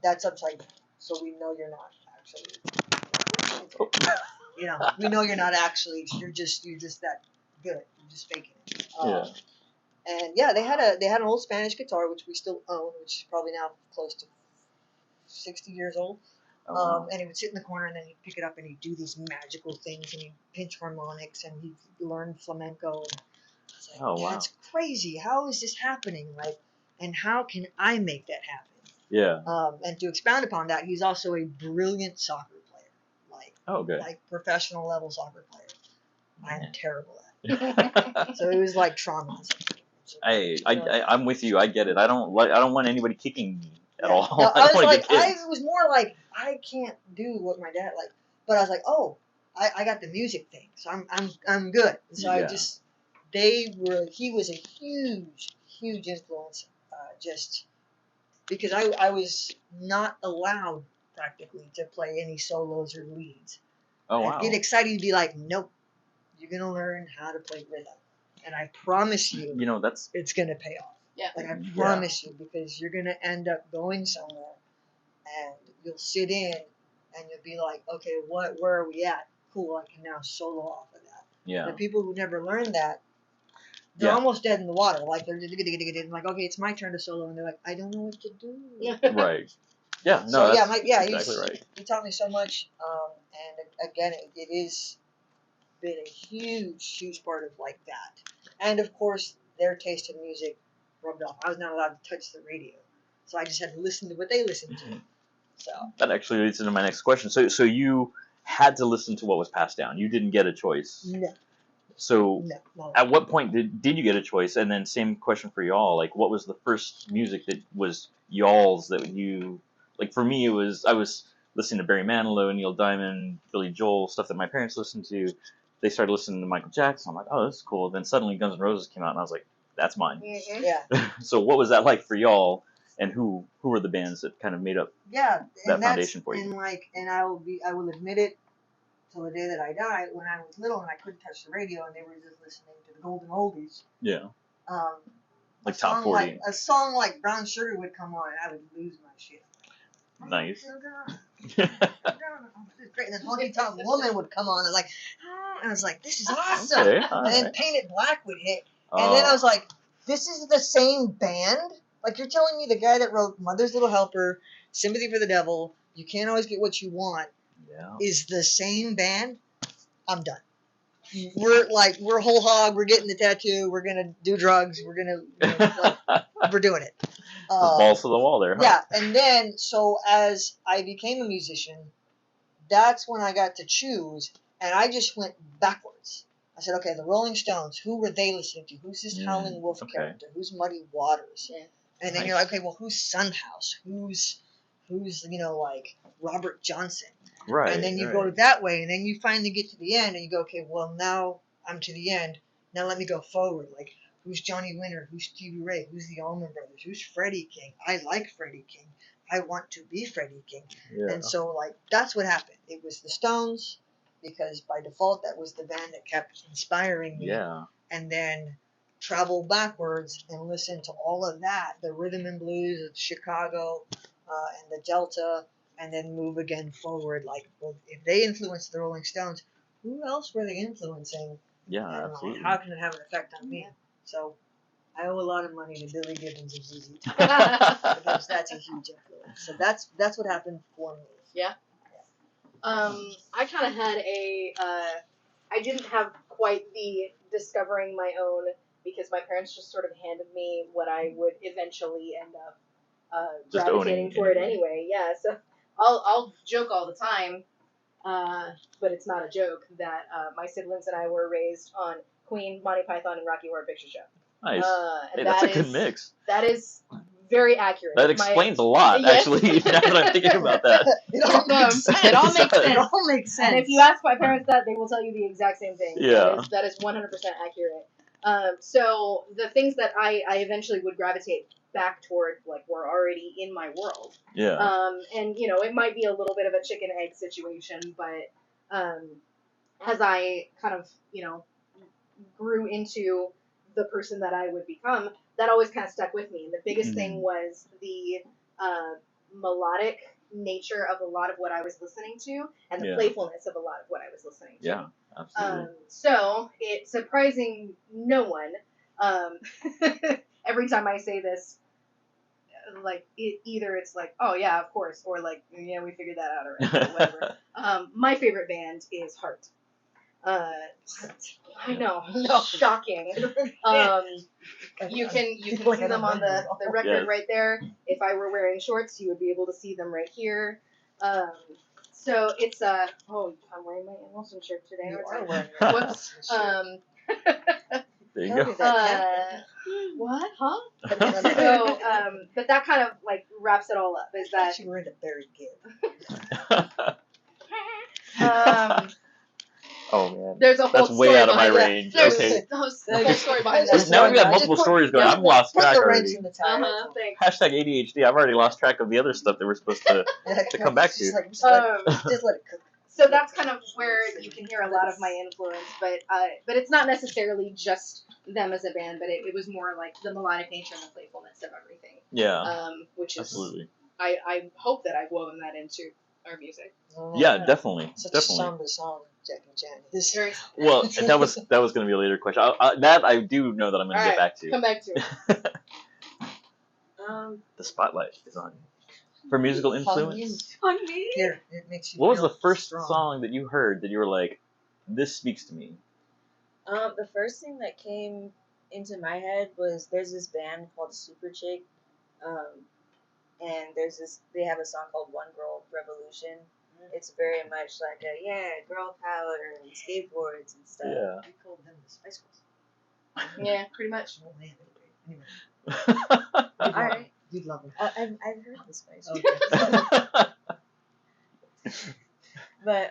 S3: that's upside down, so we know you're not actually." We know you're not actually. You're just that good. You're just faking it.
S2: Yeah.
S3: And yeah, they had an old Spanish guitar which we still own, which is probably now close to 60 years old.
S2: Oh, wow.
S3: And he would sit in the corner and then he'd pick it up and he'd do these magical things and he'd pinch harmonics and he'd learn flamenco. And it's like,
S2: Oh, wow.
S3: That's crazy. How is this happening? Like, and how can I make that happen?
S2: Yeah.
S3: And to expound upon that, he's also a brilliant soccer player,
S2: Oh, good.
S3: like professional level soccer player. I'm
S2: Yeah.
S3: terrible at it. So it was like trauma.
S2: Hey, I'm with you. I get it. I don't want anybody kicking me at all.
S3: No,
S2: I don't want to
S3: like,
S2: get kids.
S3: I was more like, I can't do what my dad like, but I was like, oh, I got the music thing, so I'm good. So
S2: Yeah.
S3: he was a huge influence, just because I was not allowed practically to play any solos or leads.
S2: Oh,
S3: I'd
S2: wow.
S3: get excited and be like, nope, you're gonna learn how to play rhythm, and I promise you,
S2: That's
S3: it's gonna pay off.
S4: Yeah.
S3: Like, I promise you, because you're going to end up going somewhere and you'll sit in and you'll be like, okay, where are we at? Cool, I can now solo off of that.
S2: yeah.
S3: The people who never learned that, they're almost dead in the water. Like, they're like, okay, it's my turn to solo. And they're like, I don't know what to do.
S2: Right. Yeah. No.
S3: So,
S2: That's exactly right.
S3: He taught me so much. And again, it has been a huge part of like that. And of course, their taste in music rubbed off. I was not allowed to touch the radio, so I just had to listen to what they listened to. So
S2: That actually leads into my next question. So you had to listen to what was passed down. You didn't get a choice.
S3: no.
S2: So at what point did you get a choice? And then same question for y'all. Like, what was the first music that was y'all's that you like? For me, I was listening to Barry Manilow, Neil Diamond, Billy Joel, stuff that my parents listened to. They started listening to Michael Jackson. I'm like, oh, this is cool. Then suddenly Guns N' Roses came out, and I was like, that's mine.
S4: Mm-hmm.
S3: Yeah.
S2: So what was that like for y'all? And who were the bands that kind of made up that foundation for you?
S3: And I will admit it till the day that I die. When I was little and I couldn't touch the radio, and they were just listening to the golden oldies.
S2: Yeah. Like
S3: a
S2: top
S3: song
S2: 40.
S3: A song like Brown Sugar would come on, and I would lose my shit.
S2: Nice.
S3: This is great. And then Honky Tonk Woman would come on and like, and I was like, this is awesome.
S2: Okay,
S3: and then
S2: alright.
S3: Painted Black would hit. And then I was like, this is the same band? Like, you're telling me the guy that wrote Mother's Little Helper, Sympathy for the Devil, You Can't Always Get What You Want, is the same band? I'm done. We're whole hog, we're getting the tattoo, we're gonna do drugs, we're doing it.
S2: Balls to the wall there, huh?
S3: Yeah, and then, so as I became a musician, that's when I got to choose, and I just went backwards. I said, okay, the Rolling Stones, who were they listening to? Who's this Howlin' Wolf character? Who's Muddy Waters?
S4: Yeah.
S3: And then you're like, okay, well, who's Sunhouse? Who's like Robert Johnson?
S2: Right.
S3: And then you go that way, and then you finally get to the end, and you go, okay, well, now I'm to the end. Now let me go forward. Like, who's Johnny Winter? Who's Stevie Ray? Who's the Allman Brothers? Who's Freddie King? I like Freddie King. I want to be Freddie King.
S2: Yeah.
S3: And so, like, that's what happened. It was the Stones, because by default, that was the band that kept inspiring me.
S2: Yeah.
S3: And then travel backwards and listen to all of that, the rhythm and blues of Chicago and the Delta, and then move again forward. Like, well, if they influenced the Rolling Stones, who else were they influencing?
S2: Yeah,
S3: And
S2: absolutely.
S3: how can it have an effect on me? So I owe a lot of money to Billy Gibbons and ZZ Top because that's a huge influence. So that's what happened for me.
S4: Yeah. I kind of had I didn't have quite the discovering my own, because my parents just sort of handed me what I would eventually end up
S2: Just
S4: gravitating
S2: owning
S4: toward
S2: anyway.
S4: anyway. Yeah, so I'll joke all the time, but it's not a joke, that my siblings and I were raised on Queen, Monty Python, and Rocky Horror Picture Show.
S2: Nice.
S4: And
S2: Hey, that's a good mix.
S4: That is very accurate.
S2: That explains a lot,
S4: Yes.
S2: actually, now that I'm thinking about that.
S3: It all makes sense.
S4: It all makes
S3: It
S4: sense.
S3: all makes sense.
S4: And if you ask my parents that, they will tell you the exact same thing.
S2: Yeah.
S4: That is 100% accurate. So the things that I eventually would gravitate back toward, like, were already in my world.
S2: Yeah.
S4: And, you know, it might be a little bit of a chicken egg situation, but as I kind of, you know, grew into the person that I would become, that always kind of stuck with me. And the biggest thing was the melodic nature of a lot of what I was listening to, and the playfulness of a lot of what I was listening to.
S2: Yeah, absolutely.
S4: So it's surprising no one. Every time I say this, like, either it's like, oh yeah, of course, or like, yeah, we figured that out already, or whatever. My favorite band is Heart. I know, shocking. You can see them on the record right there. If I were wearing shorts, you would be able to see them right here. So it's oh, I'm wearing my Anelisa shirt today.
S3: You are wearing your
S4: Whoops.
S2: There you go.
S4: What? Huh? So, but that kind of like wraps it all up. Is that
S3: you were into Barry Gibb?
S2: Oh man,
S4: there's a whole
S2: that's way out of my range.
S4: There's
S2: Okay.
S4: a whole story behind that.
S2: Now we got multiple stories going. I've lost track already.
S4: Thanks.
S2: Hashtag ADHD. I've already lost track of the other stuff that we're supposed to come back to.
S3: Just let it cook.
S4: So that's kind of where you can hear a lot of my influence, but it's not necessarily just them as a band, but it was more like the melodic nature and the playfulness of everything.
S2: Yeah.
S4: Which is
S2: absolutely.
S4: I hope that I've woven that into our music.
S2: Yeah, definitely.
S3: Such
S2: definitely.
S3: a song, Jack and Jan.
S2: Well, that was going to be a later question. That I do know that I'm going to get back to.
S4: Come back to it.
S2: The spotlight is on you. For musical influence?
S4: On me?
S3: Here, it makes you
S2: What was
S3: feel
S2: the first
S3: strong.
S2: song that you heard that you were like, this speaks to me?
S5: The first thing that came into my head was there's this band called Super Chick, and they have a song called One Girl Revolution. It's very much like girl power and skateboards and stuff.
S2: Yeah.
S3: We called them the Spice Girls.
S4: Yeah, pretty much.
S3: Oh man, anyway.
S5: Alright.
S3: You'd love them.
S5: I've heard the Spice Girls.
S3: Okay.
S5: But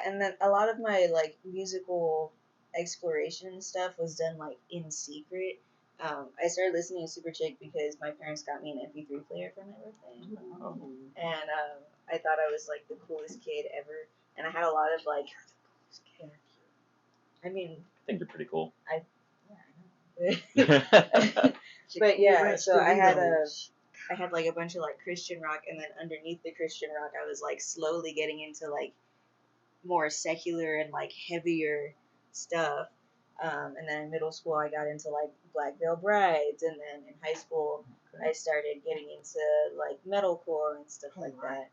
S5: and then a lot of my like musical exploration and stuff was done like in secret. I started listening to Super Chick because my parents got me an MP3 player for my birthday, and I thought I was like the coolest kid ever, and I had a lot of like. I mean,
S2: I think you're pretty cool.
S5: But yeah, so I had I had like a bunch of like Christian rock, and then underneath the Christian rock, I was like slowly getting into like more secular and like heavier stuff. And then in middle school, I got into like Black Veil Brides, and then in high school, I started getting into like metalcore and stuff like that.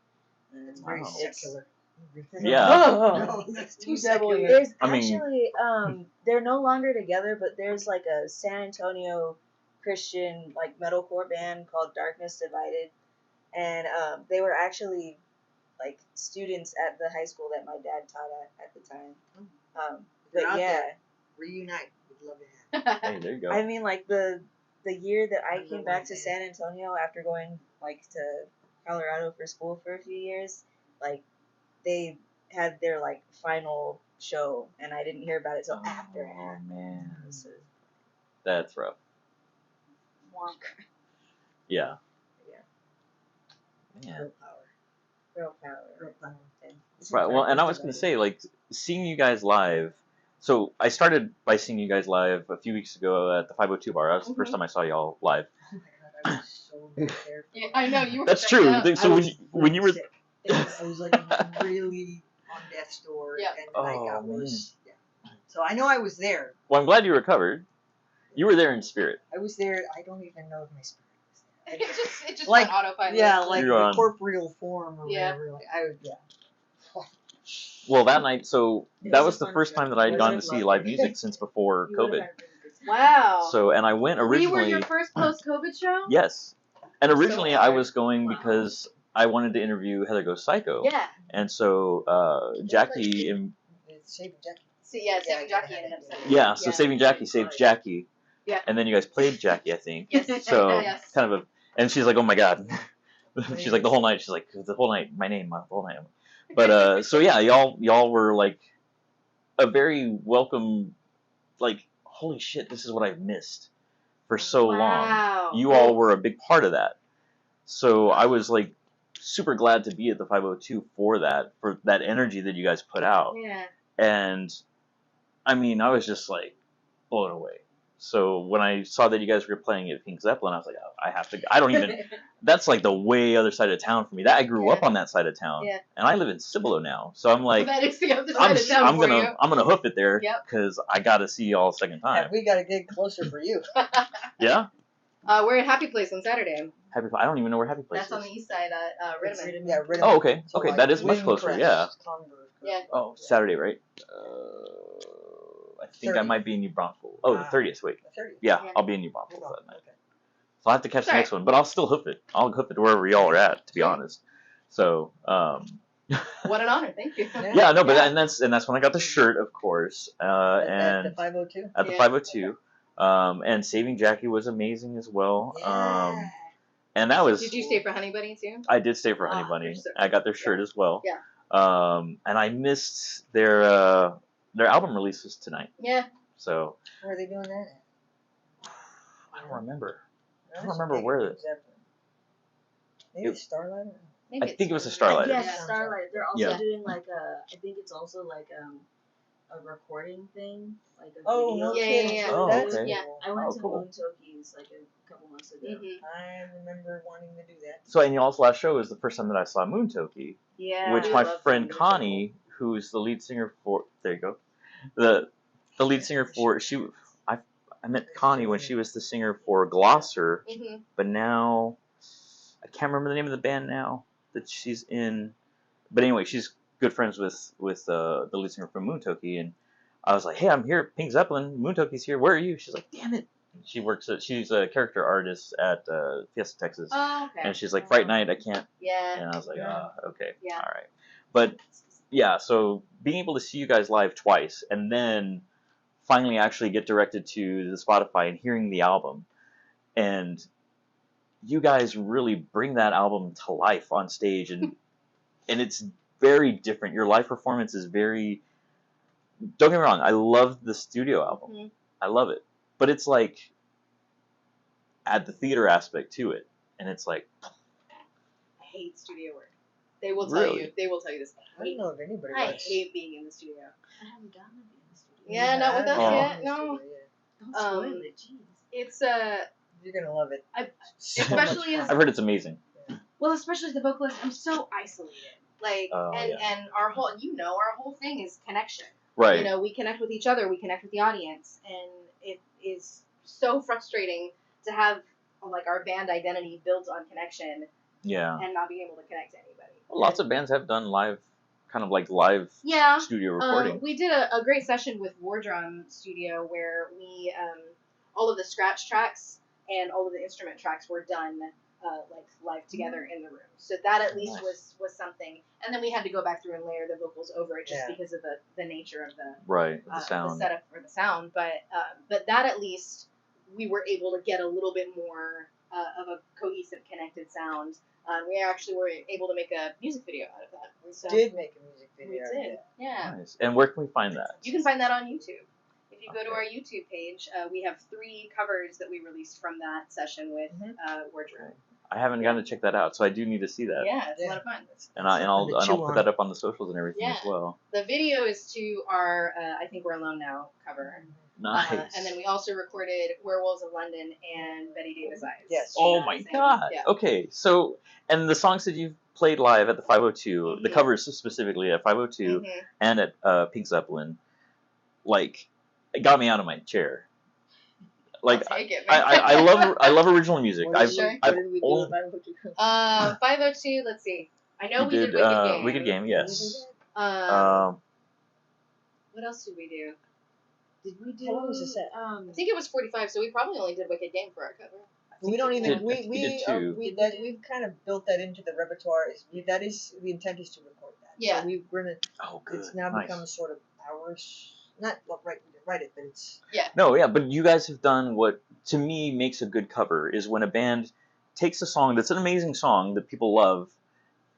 S5: And
S3: It's very secular.
S2: Yeah.
S3: No, that's too secular.
S5: There's
S2: I mean-
S5: actually they're no longer together, but there's like a San Antonio Christian like metalcore band called Darkness Divided, and they were actually like students at the high school that my dad taught at the time.
S3: They're
S5: But
S3: out
S5: yeah,
S3: there. Reunite. We'd love to have.
S2: Hey, there you go.
S5: I mean like the year that I
S3: I
S5: came
S3: love
S5: back
S3: that
S5: to
S3: band.
S5: San Antonio after going like to Colorado for school for a few years, like they had their like final show, and I didn't hear about it till after it
S2: Oh
S5: happened.
S2: man,
S5: So,
S2: that's rough. Yeah.
S5: Yeah.
S2: Yeah.
S3: Girl power.
S5: Girl power.
S3: Girl power.
S2: Right. Well, and I was gonna say, like, seeing you guys live. So I started by seeing you guys live a few weeks ago at the 502 bar. That was the first time I saw y'all live.
S3: Oh my god, I was so prepared.
S4: Yeah, I know you were.
S2: That's
S4: checked
S2: true.
S4: out.
S2: So
S3: I
S2: when
S3: was
S2: when you were,
S3: sick. I was like really on death's door,
S4: Yeah.
S3: and like I
S2: Oh,
S3: was. Yeah. So I know I was there.
S2: well, I'm glad you recovered. You were there in spirit.
S3: I was there. I don't even know if my spirit was there.
S4: It just
S3: Like,
S4: went autopilot.
S3: Yeah, like
S2: You're
S3: the
S2: on.
S3: corporeal form or
S4: Yeah.
S3: whatever. Like I would, yeah.
S2: Well, that night, so
S5: It
S2: that
S5: was
S2: was
S5: a
S2: the
S5: fun
S2: first
S5: show.
S2: time that I'd
S5: Was
S2: gone
S5: it
S2: to see
S5: lovely?
S2: live music since before
S5: You would've
S2: COVID.
S5: had a really good time.
S4: Wow.
S2: So, and I went
S4: we
S2: originally.
S4: were your first post-COVID show.
S2: Yes. And
S4: I'm so
S2: originally I
S4: honored.
S2: was going
S4: Wow.
S2: because I wanted to interview Heather Goes Psycho.
S4: Yeah.
S2: And so Jackie,
S3: It's Saving Jackie.
S4: See, yeah,
S3: Yeah,
S4: Saving Jackie ended up saying.
S2: yeah, so Saving Jackie saved Jackie.
S4: Yeah.
S2: And then you guys played Jackie, I think.
S4: Yes.
S2: So
S4: Yes.
S2: kind of a, and she's like, oh my god. She's like the whole night. She's like the whole night, my name, the whole night. But so yeah, y'all were like a very welcome, like holy shit, this is what I've missed for so
S4: Wow.
S2: long. You all were a big part of that. So I was like super glad to be at the 502 for that energy that you guys put out.
S4: Yeah.
S2: And I mean, I was just like blown away. So when I saw that you guys were playing at Pink Zeppelin, I was like, oh, I have to. I don't even. That's like the way other side of town for me. That I grew up on that side of town,
S4: Yeah.
S2: and I live in Cibolo now. So I'm like,
S4: That is the other side of town
S2: I'm
S4: for
S2: gonna hoof it there
S4: Yep.
S2: because I got to see y'all a second
S3: Yeah,
S2: time.
S3: we got to get closer for you.
S2: Yeah.
S4: We're at Happy Place on Saturday.
S2: I don't even know where Happy Place
S4: That's on
S2: is.
S4: the east side at Rittiman.
S3: Yeah, Rittiman.
S2: Oh, okay.
S3: So,
S2: Okay,
S3: like,
S2: that is much closer.
S3: Windcrest,
S2: Yeah.
S3: Converse.
S4: Yeah.
S2: Oh, Saturday, right? I think I
S3: 30th.
S2: might be in New Braunfels. Oh, the 30th. Wait.
S3: The 30th.
S2: Yeah,
S4: Yeah.
S2: I'll be in New Braunfels that night.
S3: Okay.
S2: So I'll have to catch the
S4: Sorry.
S2: next one, but I'll still hoof it. I'll hoof it to wherever y'all are at, to be honest. So,
S4: What an honor! Thank you.
S2: yeah, no, but
S4: Yeah.
S2: and that's when I got the shirt, of course,
S3: At
S2: and
S3: the 502.
S2: at the
S4: Yeah.
S2: 502, and Saving Jackie was amazing as well.
S3: Yeah.
S2: And that was.
S4: Did you stay for Honey Bunny too?
S2: I did stay for
S4: Ah,
S2: Honey Bunny.
S4: they're so
S2: I got their shirt as well.
S4: Yeah.
S2: And I missed their album releases tonight.
S4: Yeah.
S2: So
S3: Where are they doing that at?
S2: I don't remember. I don't
S3: That's
S2: remember
S3: big
S2: where
S3: Pink Zeppelin. Maybe
S2: It-
S3: Starlight?
S4: Maybe
S2: I think it was a
S4: it's-
S2: Starlight.
S5: Yeah,
S3: Yeah.
S5: Starlight. They're also
S2: Yeah.
S5: doing like I think it's also like a recording thing, like a
S3: Oh,
S5: video.
S3: no
S4: Yeah,
S3: kidding.
S4: yeah, yeah.
S2: Oh,
S3: That's
S2: okay.
S4: Yeah.
S3: cool.
S5: I went
S2: Oh,
S5: to
S2: cool.
S5: Moon Toki's like a couple months ago.
S4: Mhm.
S3: I remember wanting to do that.
S2: So and y'all's last show was the first time that I saw Moon Toki,
S5: Yeah.
S2: which
S5: I
S2: my
S5: love
S2: friend
S5: Moon
S2: Connie, who's the lead singer for there you go, the lead singer for I met Connie when she was the singer for Glosser,
S4: Mhm.
S2: but now I can't remember the name of the band now that she's in. But anyway, she's good friends with the lead singer from Moon Toki, and I was like, hey, I'm here at Pink Zeppelin. Moon Toki's here. Where are you? She's like, damn it. She's a character artist at Fiesta, Texas.
S4: Oh, okay.
S2: And she's like, Fright Night, I can't.
S4: Yeah.
S2: And I was like, okay,
S4: Yeah.
S2: all right. But yeah, so being able to see you guys live twice and then finally actually get directed to the Spotify and hearing the album, and you guys really bring that album to life on stage, and it's very different. Your live performance is very. Don't get me wrong, I love the studio album.
S4: Mhm.
S2: I love it, but it's like add the theater aspect to it, and it's like
S4: I hate studio work. They will tell
S2: Really?
S4: you. They will tell you this.
S3: I don't know if anybody
S4: I
S3: likes.
S4: hate being in the studio.
S5: I haven't gotten to be in the studio.
S4: Yeah, not with us
S2: Oh.
S4: yet. No.
S5: Don't spoil
S4: Um,
S5: it, jeez.
S4: It's
S3: You're gonna love it.
S4: Especially as
S2: I've heard it's amazing.
S4: well, especially as the vocalist, I'm so isolated. Like, and our whole, our whole thing is connection.
S2: Right.
S4: We connect with each other, we connect with the audience, and it is so frustrating to have like our band identity built on connection.
S2: Yeah.
S4: And not being able to connect to anybody.
S2: Well, lots of bands have done live studio recording.
S4: We did a great session with War Drum Studio where we all of the scratch tracks and all of the instrument tracks were done live together in the room. So that at least was something. And then we had to go back through and layer the vocals over it just because of the nature of the
S2: sound,
S4: the setup for the sound. But that at least we were able to get a little bit more of a cohesive, connected sound. We actually were able to make a music video out of that.
S3: We did make a music video.
S4: We did, yeah.
S2: Nice. And where can we find that?
S4: You can find that on YouTube. If you go to our YouTube page, we have 3 covers that we released from that session with Wardrobe.
S2: I haven't gotten to check that out, so I do need to see that.
S4: Yeah, it's a lot of fun.
S2: And I'll put that up on the socials and everything as well.
S4: The video is to our I Think We're Alone Now cover.
S2: Nice.
S4: And then we also recorded Werewolves of London and Betty Davis Eyes.
S3: Yes.
S2: Oh my God. Yeah. Okay, so, and the songs that you've played live at the 502, the covers specifically at 502 and at Pink Zeppelin, like, it got me out of my chair. Like, I love original music.
S3: What did we do at
S4: 502, let's see. I know we did Wicked Game.
S2: Wicked Game, yes.
S4: What else did we do?
S5: Did we do?
S3: How long was the set?
S4: I think it was 45, so we probably only did Wicked Game for our cover.
S3: We don't even.
S2: We've
S3: kind of built that into the repertoire. That is the intent is to record that.
S4: Yeah.
S3: So we're gonna.
S2: Oh, good.
S3: It's now become sort of ours. Not write it, but it's.
S4: Yeah.
S2: No, yeah, but you guys have done what to me makes a good cover is when a band takes a song that's an amazing song that people love,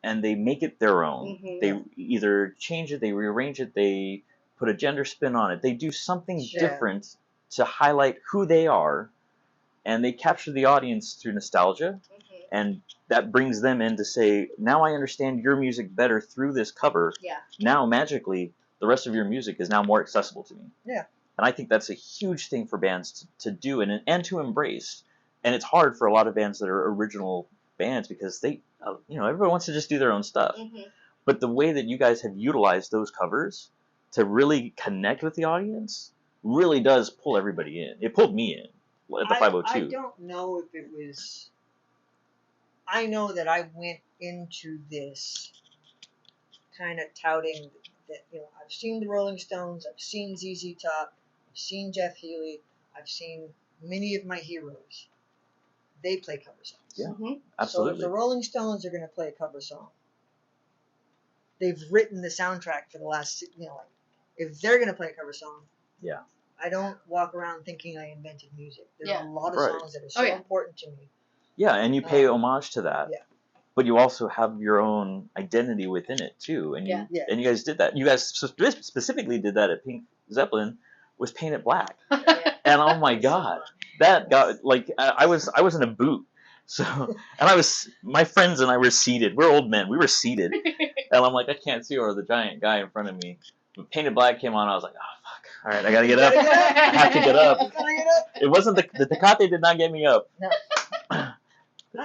S2: and they make it their own. They either change it, they rearrange it, they put a gender spin on it. They do something different to highlight who they are, and they capture the audience through nostalgia, and that brings them in to say, now I understand your music better through this cover.
S4: Yeah.
S2: Now, magically, the rest of your music is now more accessible to me.
S3: Yeah.
S2: And I think that's a huge thing for bands to do and to embrace. And it's hard for a lot of bands that are original bands because they, everybody wants to just do their own stuff. But the way that you guys have utilized those covers to really connect with the audience really does pull everybody in. It pulled me in at the 502.
S3: I don't know if it was. I know that I went into this kind of touting that I've seen the Rolling Stones, I've seen ZZ Top, I've seen Jeff Healey, I've seen many of my heroes. They play cover songs.
S2: Yeah, absolutely.
S3: So if the Rolling Stones are going to play a cover song, they've written the soundtrack for the last, if they're going to play a cover song, I don't walk around thinking I invented music. There are a lot of songs that are so important to me.
S2: Yeah, and you pay homage to that.
S3: Yeah.
S2: But you also have your own identity within it too, and you guys did that. You guys specifically did that at Pink Zeppelin, was Paint It Black, and oh my God, that got I was in a boot, so and my friends and I were seated. We're old men. We were seated, and I'm like, I can't see over the giant guy in front of me. But Paint It Black came on. I was like, oh fuck, all right, I gotta get up. I have to get up. It wasn't the Tecate did not get me up.
S3: No.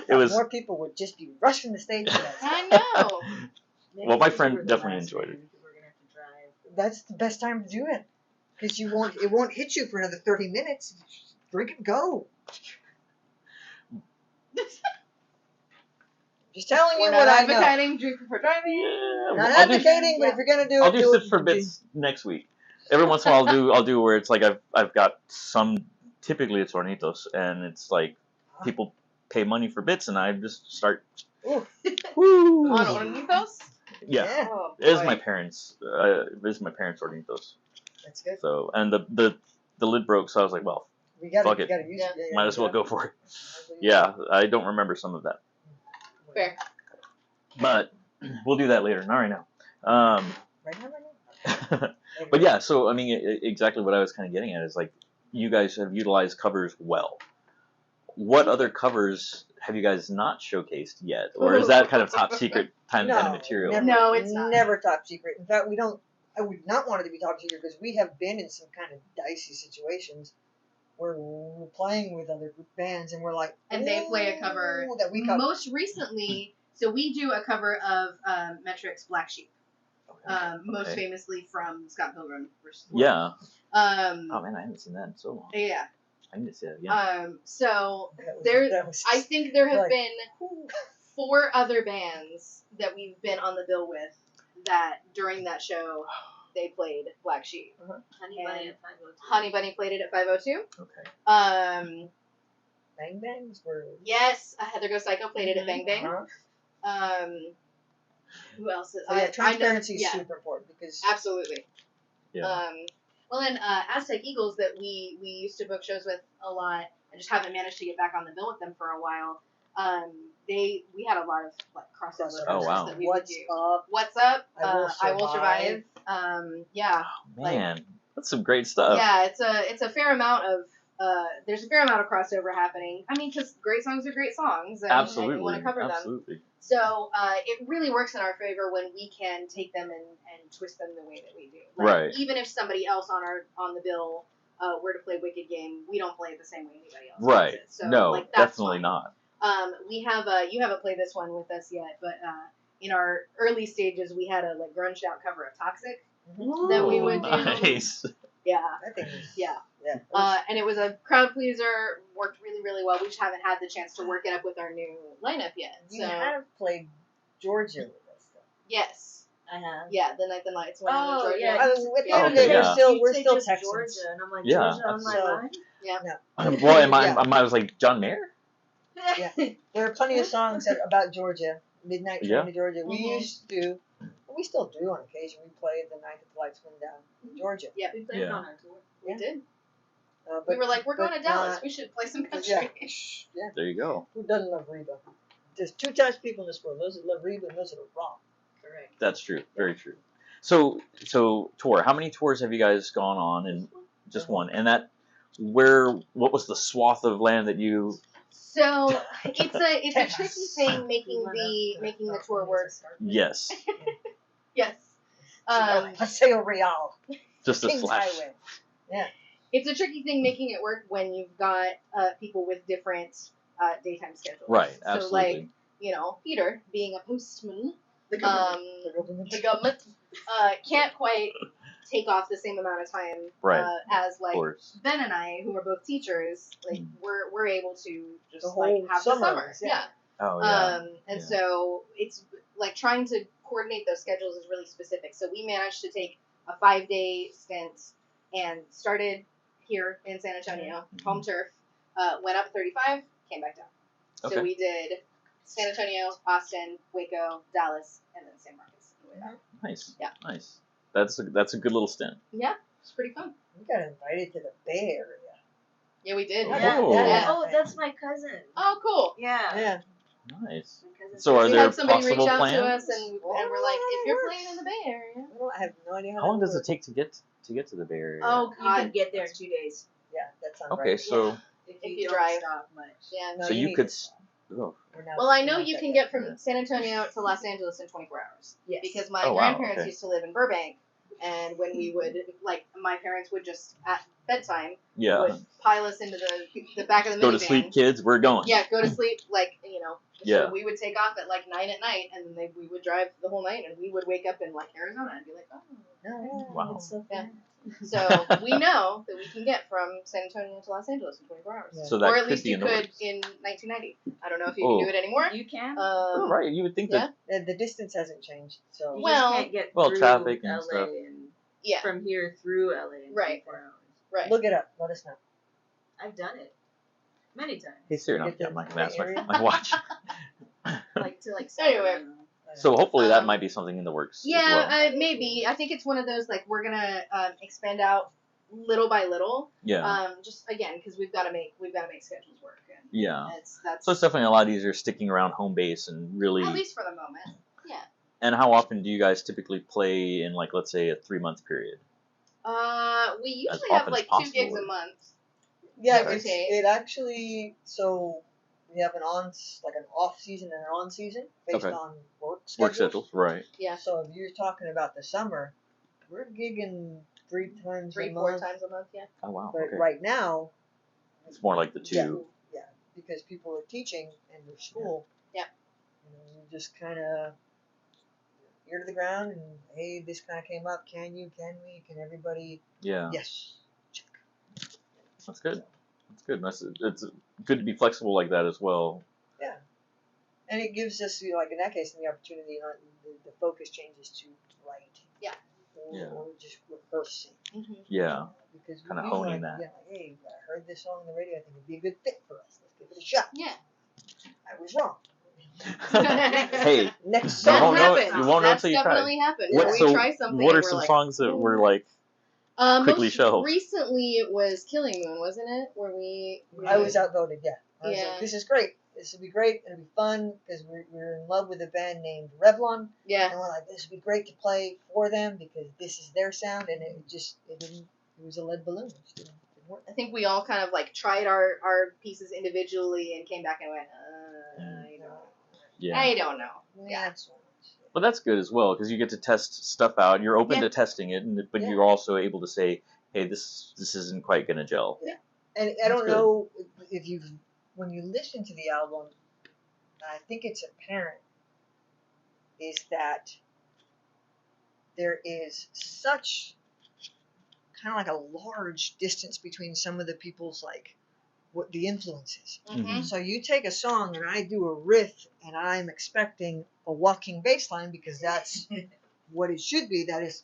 S2: It was
S3: more people would just be rushing the stage for that.
S4: I know.
S2: Well, my friend definitely enjoyed it.
S3: That's the best time to do it, because it won't hit you for another 30 minutes. Drink and go. Just telling you what I know.
S4: We're not advocating drinking for driving.
S2: Yeah,
S3: Not advocating, but if you're gonna do it,
S2: I'll do Sit for Bits next week. Every once in a while, I'll do where it's like I've got some. Typically, it's Hornitos, and it's like people pay money for bits, and I just start.
S4: On Hornitos?
S2: Yeah.
S4: Oh,
S2: it is my parents. It is my parents' Hornitos.
S3: That's good.
S2: So, and the lid broke, so I was like, well, fuck it.
S3: Use it.
S2: Might as well go for it. Yeah, I don't remember some of that.
S4: Fair.
S2: But we'll do that later, not right now.
S3: Right now.
S2: But yeah, so I mean, exactly what I was kind of getting at is like, you guys have utilized covers well. What other covers have you guys not showcased yet, or is that kind of top secret kind of material?
S3: Never,
S4: it's not.
S3: Never top secret. In fact, we don't. I would not want it to be top secret because we have been in some kind of dicey situations we're playing with other group bands, and we're like,
S4: And they play a cover.
S3: That we cover.
S4: Most recently, so we do a cover of Metric's Black Sheep. Most famously from Scott Pilgrim vs. the World.
S2: Yeah.
S4: Oh
S2: man, I haven't seen that in so long.
S4: Yeah.
S2: I need to see that. Yeah.
S4: So
S3: That was
S4: I think there have
S3: like,
S4: been 4 other bands that we've been on the bill with that during that show they played Black Sheep.
S5: Honey Bunny at 502.
S4: Honey Bunny played it at 502.
S2: Okay.
S3: Bang Bangs were.
S4: Yes, Heather Go Psycho played it at Bang Bang.
S3: Uh-huh.
S4: Who else?
S3: So yeah, transparency is
S4: yeah,
S3: super important because
S4: absolutely.
S2: Yeah.
S4: Well, then Aztec Eagles that we used to book shows with a lot, and just haven't managed to get back on the bill with them for a while. We had a lot of like crossover
S2: Oh, wow.
S4: that we
S3: What's
S4: would do.
S3: up?
S4: What's up?
S3: I Will Survive.
S4: Yeah.
S2: Oh, man, that's some great stuff.
S4: Yeah, it's a fair amount of there's a fair amount of crossover happening. I mean, because great songs are great songs, and
S2: Absolutely.
S4: we want to cover them. So it really works in our favor when we can take them and twist them the way that we do. Like,
S2: Right.
S4: Even if somebody else on the bill were to play Wicked Game, we don't play it the same way anybody else
S2: Right.
S4: plays it. So,
S2: No,
S4: like, that's
S2: definitely
S4: fine.
S2: not.
S4: We have you haven't played this one with us yet, but in our early stages, we had a like grunged out cover of Toxic that we would do.
S2: Nice.
S4: Yeah.
S3: I think.
S4: Yeah.
S3: Yeah.
S4: And it was a crowd pleaser, worked really, really well. We just haven't had the chance to work it up with our new lineup yet.
S3: You
S4: So
S3: have played Georgia with us, though.
S4: yes,
S5: I have.
S4: yeah, the Night the Lights one.
S5: Oh,
S4: in Georgia.
S5: yeah.
S3: I was with
S2: Oh, okay, yeah.
S3: we're still
S5: just
S3: Texans.
S5: Georgia, and I'm like,
S2: Yeah,
S5: Georgia on my
S3: so-
S5: mind?
S2: Well, and
S3: Yeah.
S2: I was like, John Mayer?
S3: Yeah. There are plenty of songs about Georgia. Midnight Train
S2: Yeah.
S3: to Georgia. We
S4: Mhm.
S3: used to, we still do on occasion. We played the night that the lights went down in Georgia.
S4: Yeah,
S5: We played it on our tour.
S4: we did.
S3: But,
S4: We were like, we're going to
S3: but
S4: Dallas.
S3: not-
S4: We should play some country.
S3: Yeah. Yeah.
S2: There you go.
S3: Who doesn't love Reba? There's 2 types of people in this world. Those that love Reba and those that are wrong.
S5: Correct.
S2: That's true. Very true. So tour. How many tours have you guys gone on? And just one. And what was the swath of land that you?
S4: So it's a tricky thing making the tour work.
S2: Yes.
S4: Yes.
S3: Paseo Real.
S2: Just a
S3: Kings
S2: flash.
S3: Highway. Yeah.
S4: It's a tricky thing making it work when you've got people with different daytime schedules.
S2: Right.
S4: So
S2: Absolutely.
S4: like, Peter being a postman,
S3: The government.
S4: the government can't quite take off the same amount of time
S2: Right.
S4: as
S2: Of
S4: like
S2: course.
S4: Ben and I, who are both teachers. Like we're able to just
S3: The
S4: like
S3: whole
S4: have
S3: summer,
S4: the summer.
S3: yeah.
S2: Oh yeah.
S4: And
S2: Yeah.
S4: so it's like trying to coordinate those schedules is really specific. So we managed to take a 5-day stint and started here in San Antonio, home turf, went up 35, came back down. So
S2: Okay.
S4: we did San Antonio, Austin, Waco, Dallas, and then San Marcos. on the way back.
S2: Nice.
S4: Yeah.
S2: Nice. That's a good little stint.
S4: Yeah, it's pretty fun.
S3: We got invited to the Bay Area.
S4: Yeah, we did.
S2: Oh.
S5: Yeah.
S4: Yeah.
S5: Oh, that's my cousin.
S4: Oh, cool.
S5: Yeah.
S3: Yeah.
S2: Nice.
S5: My cousin.
S2: So are
S4: We
S2: there
S4: had somebody reach
S2: possible
S4: out
S2: plans?
S4: to us, and we're like, if you're playing in the Bay Area.
S3: I have no idea
S2: How long does it
S3: works.
S2: take to get to the Bay Area?
S4: Oh,
S5: You can
S4: God.
S5: get there in 2 days
S3: Yeah, that sounds
S2: Okay,
S3: right.
S2: so
S5: if
S4: If
S5: you
S4: you
S5: don't
S4: drive.
S5: stop much.
S4: Yeah.
S3: No,
S2: so you
S3: need
S2: could.
S3: to stop.
S2: Oh.
S3: We're not-
S4: Well, I
S3: we're
S4: know
S3: not
S4: you
S3: that
S4: can
S3: bad.
S4: get from San Antonio to Los Angeles in 24 hours.
S5: Yes.
S4: Because my
S2: Oh, wow,
S4: grandparents
S2: okay.
S4: used to live in Burbank, and when we would, like, my parents would just, at bedtime,
S2: Yeah.
S4: would pile us into the back of the
S2: Go
S4: minivan.
S2: to sleep, kids. We're going.
S4: Yeah, go to sleep, like,
S2: Yeah.
S4: So we would take off at, like, 9 at night, and then we would drive the whole night, and we would wake up in, like, Arizona and be like, oh.
S3: No,
S2: Wow.
S5: It's so
S4: Yeah.
S5: fun.
S4: So we know that we can get from San Antonio to Los Angeles in 24 hours.
S3: Yeah.
S2: So that
S4: Or at
S2: could
S4: least
S2: be
S4: you
S2: in the
S4: could
S2: works.
S4: in 1990. I don't know if you
S2: Oh.
S4: can do it anymore.
S5: You can.
S2: Oh, right. You would think that.
S3: The distance hasn't changed, so
S5: You
S4: Well-
S5: just can't get
S2: Well,
S5: through
S2: traffic and
S5: LA
S2: stuff.
S5: and
S4: Yeah,
S5: from here through LA in
S4: Right.
S5: 24 hours.
S4: right.
S3: look it up. Let us know.
S5: I've done it many times.
S2: Hey, Siri,
S3: Get
S2: I'm
S3: the
S2: not gonna ask
S3: Bay Area?
S2: my watch.
S5: Like to like.
S4: Anyway.
S2: So hopefully that
S4: Um,
S2: might be something in the works. as
S4: Yeah,
S2: well.
S4: maybe. I think it's one of those, like, we're gonna expand out little by little.
S2: Yeah.
S4: Just again because we've got to make schedules work. And
S2: Yeah.
S4: that's
S2: So it's definitely a lot easier sticking around home base and really.
S4: at least for the moment. Yeah.
S2: And how often do you guys typically play in, like, let's say, a 3-month period?
S4: We usually
S2: often
S4: have
S2: as
S4: like 2
S2: possible,
S4: gigs
S2: or-
S4: a month.
S3: Yeah,
S4: Give or take.
S3: it actually, so we have an off season and an on season based
S2: Okay.
S3: on work schedules.
S2: Work schedules, right?
S4: Yeah.
S3: So if you're talking about the summer, we're gigging 3 times a
S4: 3-4
S3: month.
S4: times a month. Yeah.
S2: Oh wow.
S3: But
S2: Okay.
S3: right now,
S2: It's more like the two.
S3: Yeah, because people are teaching in their school.
S4: Yeah.
S3: You just kind of ear to the ground and, hey, this kind of came up. Can we? Can everybody?
S2: Yeah.
S3: Yes.
S2: That's good. That's good. It's good to be flexible like that as well.
S3: Yeah. And it gives us, like in that case, the opportunity, the focus changes to write.
S4: Yeah.
S3: Or just rehearsing.
S4: Mm-hmm.
S2: Yeah.
S3: Because
S2: kind of honing that.
S3: Yeah, hey, I heard this song on the radio. I think it'd be a good fit for us. Let's give it a shot.
S4: Yeah.
S3: I was wrong.
S2: Hey,
S3: Next
S2: you
S3: song.
S2: won't know.
S4: happens.
S2: You won't know
S4: That's
S2: until you try.
S4: definitely happened.
S2: What,
S4: We
S2: so
S4: try something.
S2: what are
S4: and we're
S2: some
S4: like,
S2: songs that were like quickly
S4: most
S2: shelved?
S4: Recently, it was Killing Moon, wasn't it? Where we
S3: I was outvoted. Yeah. I was
S4: Yeah.
S3: like, this is great. This would be great. It'll be fun because we're in love with a band named Revlon.
S4: Yeah.
S3: And we're like, this would be great to play for them because this is their sound. And it was a lead balloon. It just didn't work.
S4: I think we all kind of like tried our pieces individually and came back and went,
S2: Yeah.
S4: I don't know.
S3: Yeah.
S4: Yeah.
S3: That's
S2: But that's good as well because you get to test stuff out. You're open to testing it, but you're also able to say, "Hey, this isn't quite gonna gel."
S3: Yeah. And I don't know if when you listen to the album, I think it's apparent is that there is such kind of like a large distance between some of the people's what the influences.
S4: Mm-hmm.
S3: So you take a song and I do a riff and I'm expecting a walking bass line because that's what it should be. That is,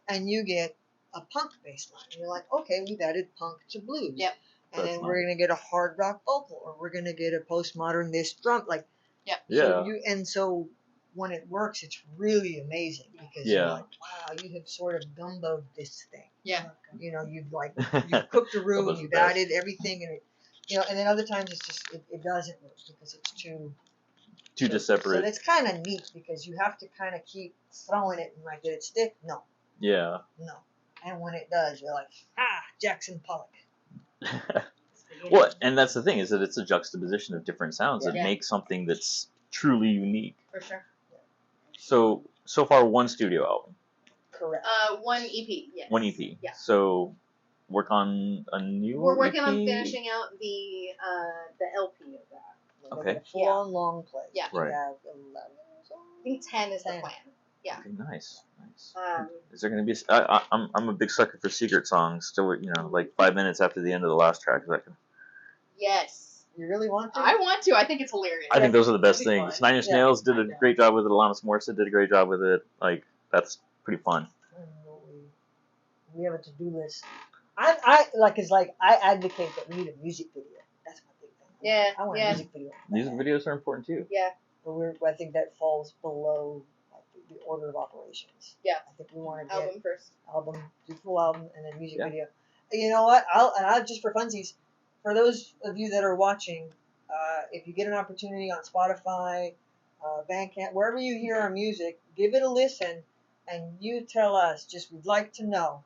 S3: and you get a punk bass line. And you're like, okay, we've added punk to blues.
S4: Yep.
S3: And
S2: That's
S3: then we're going to get a hard rock vocal or we're going to get a postmodern this drum.
S4: Yep.
S2: Yeah.
S3: So when it works, it's really amazing because you're like, wow, you have sort of gumboed this thing.
S4: Yeah.
S3: You've cooked a roux and you've added everything and and then other times it's just it doesn't work because it's too
S2: separate.
S3: So it's kind of neat because you have to kind of keep throwing it and did it stick? No.
S2: Yeah.
S3: No. And when it does, you're like, Jackson Pollock.
S2: Well, and that's the thing is that it's a juxtaposition of different sounds that make something that's truly unique.
S4: For sure.
S2: So far one studio album.
S3: Correct.
S4: One EP. Yes.
S2: One EP.
S4: Yeah.
S2: So work on a new.
S4: We're working
S2: EP?
S4: on finishing out the LP of that.
S2: Okay.
S3: Full-on long play.
S4: Yeah.
S3: We
S2: Right.
S3: have 11 songs.
S4: I think 10 is the plan. Yeah.
S2: Okay, nice. Is there going to be? I'm a big sucker for secret songs. So like 5 minutes after the end of the last track. Is that gonna...
S4: Yes.
S3: You really want to?
S4: I want to. I think it's hilarious.
S2: I think those are the best
S4: That'd be
S2: things.
S4: fun.
S2: 9 Inch Nails did a great job with it. Alanis Morissette did a great job with it. That's pretty fun.
S3: We have a to-do list. I advocate that we need a music video. That's my big thing.
S4: Yeah.
S3: I want a music video.
S2: Music videos are important too.
S4: Yeah.
S3: But I think that falls below the order of operations.
S4: Yeah.
S3: I think we want to get
S4: Album first.
S3: do full album, and then music video. And you know what? I'll just for funsies, for those of you that are watching, if you get an opportunity on Spotify, Bandcamp, wherever you hear our music, give it a listen, and you tell us. We'd like to know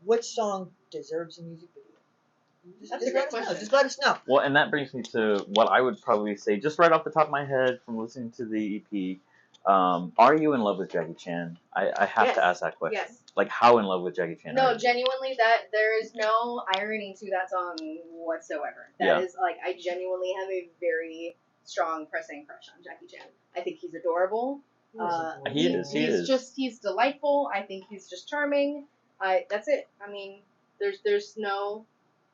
S3: which song deserves a music video.
S4: That's a great question.
S3: Just let us know.
S2: Well, and that brings me to what I would probably say, just right off the top of my head from listening to the EP. Are you in love with Jackie Chan? I have to ask that question.
S4: Yes.
S2: Like, how in love with Jackie Chan?
S4: No, genuinely, that there is no irony to that song whatsoever. That is I genuinely have a very strong pressing crush on Jackie Chan. I think he's adorable.
S2: He is.
S4: He's delightful. I think he's just charming. That's it. I mean, there's no.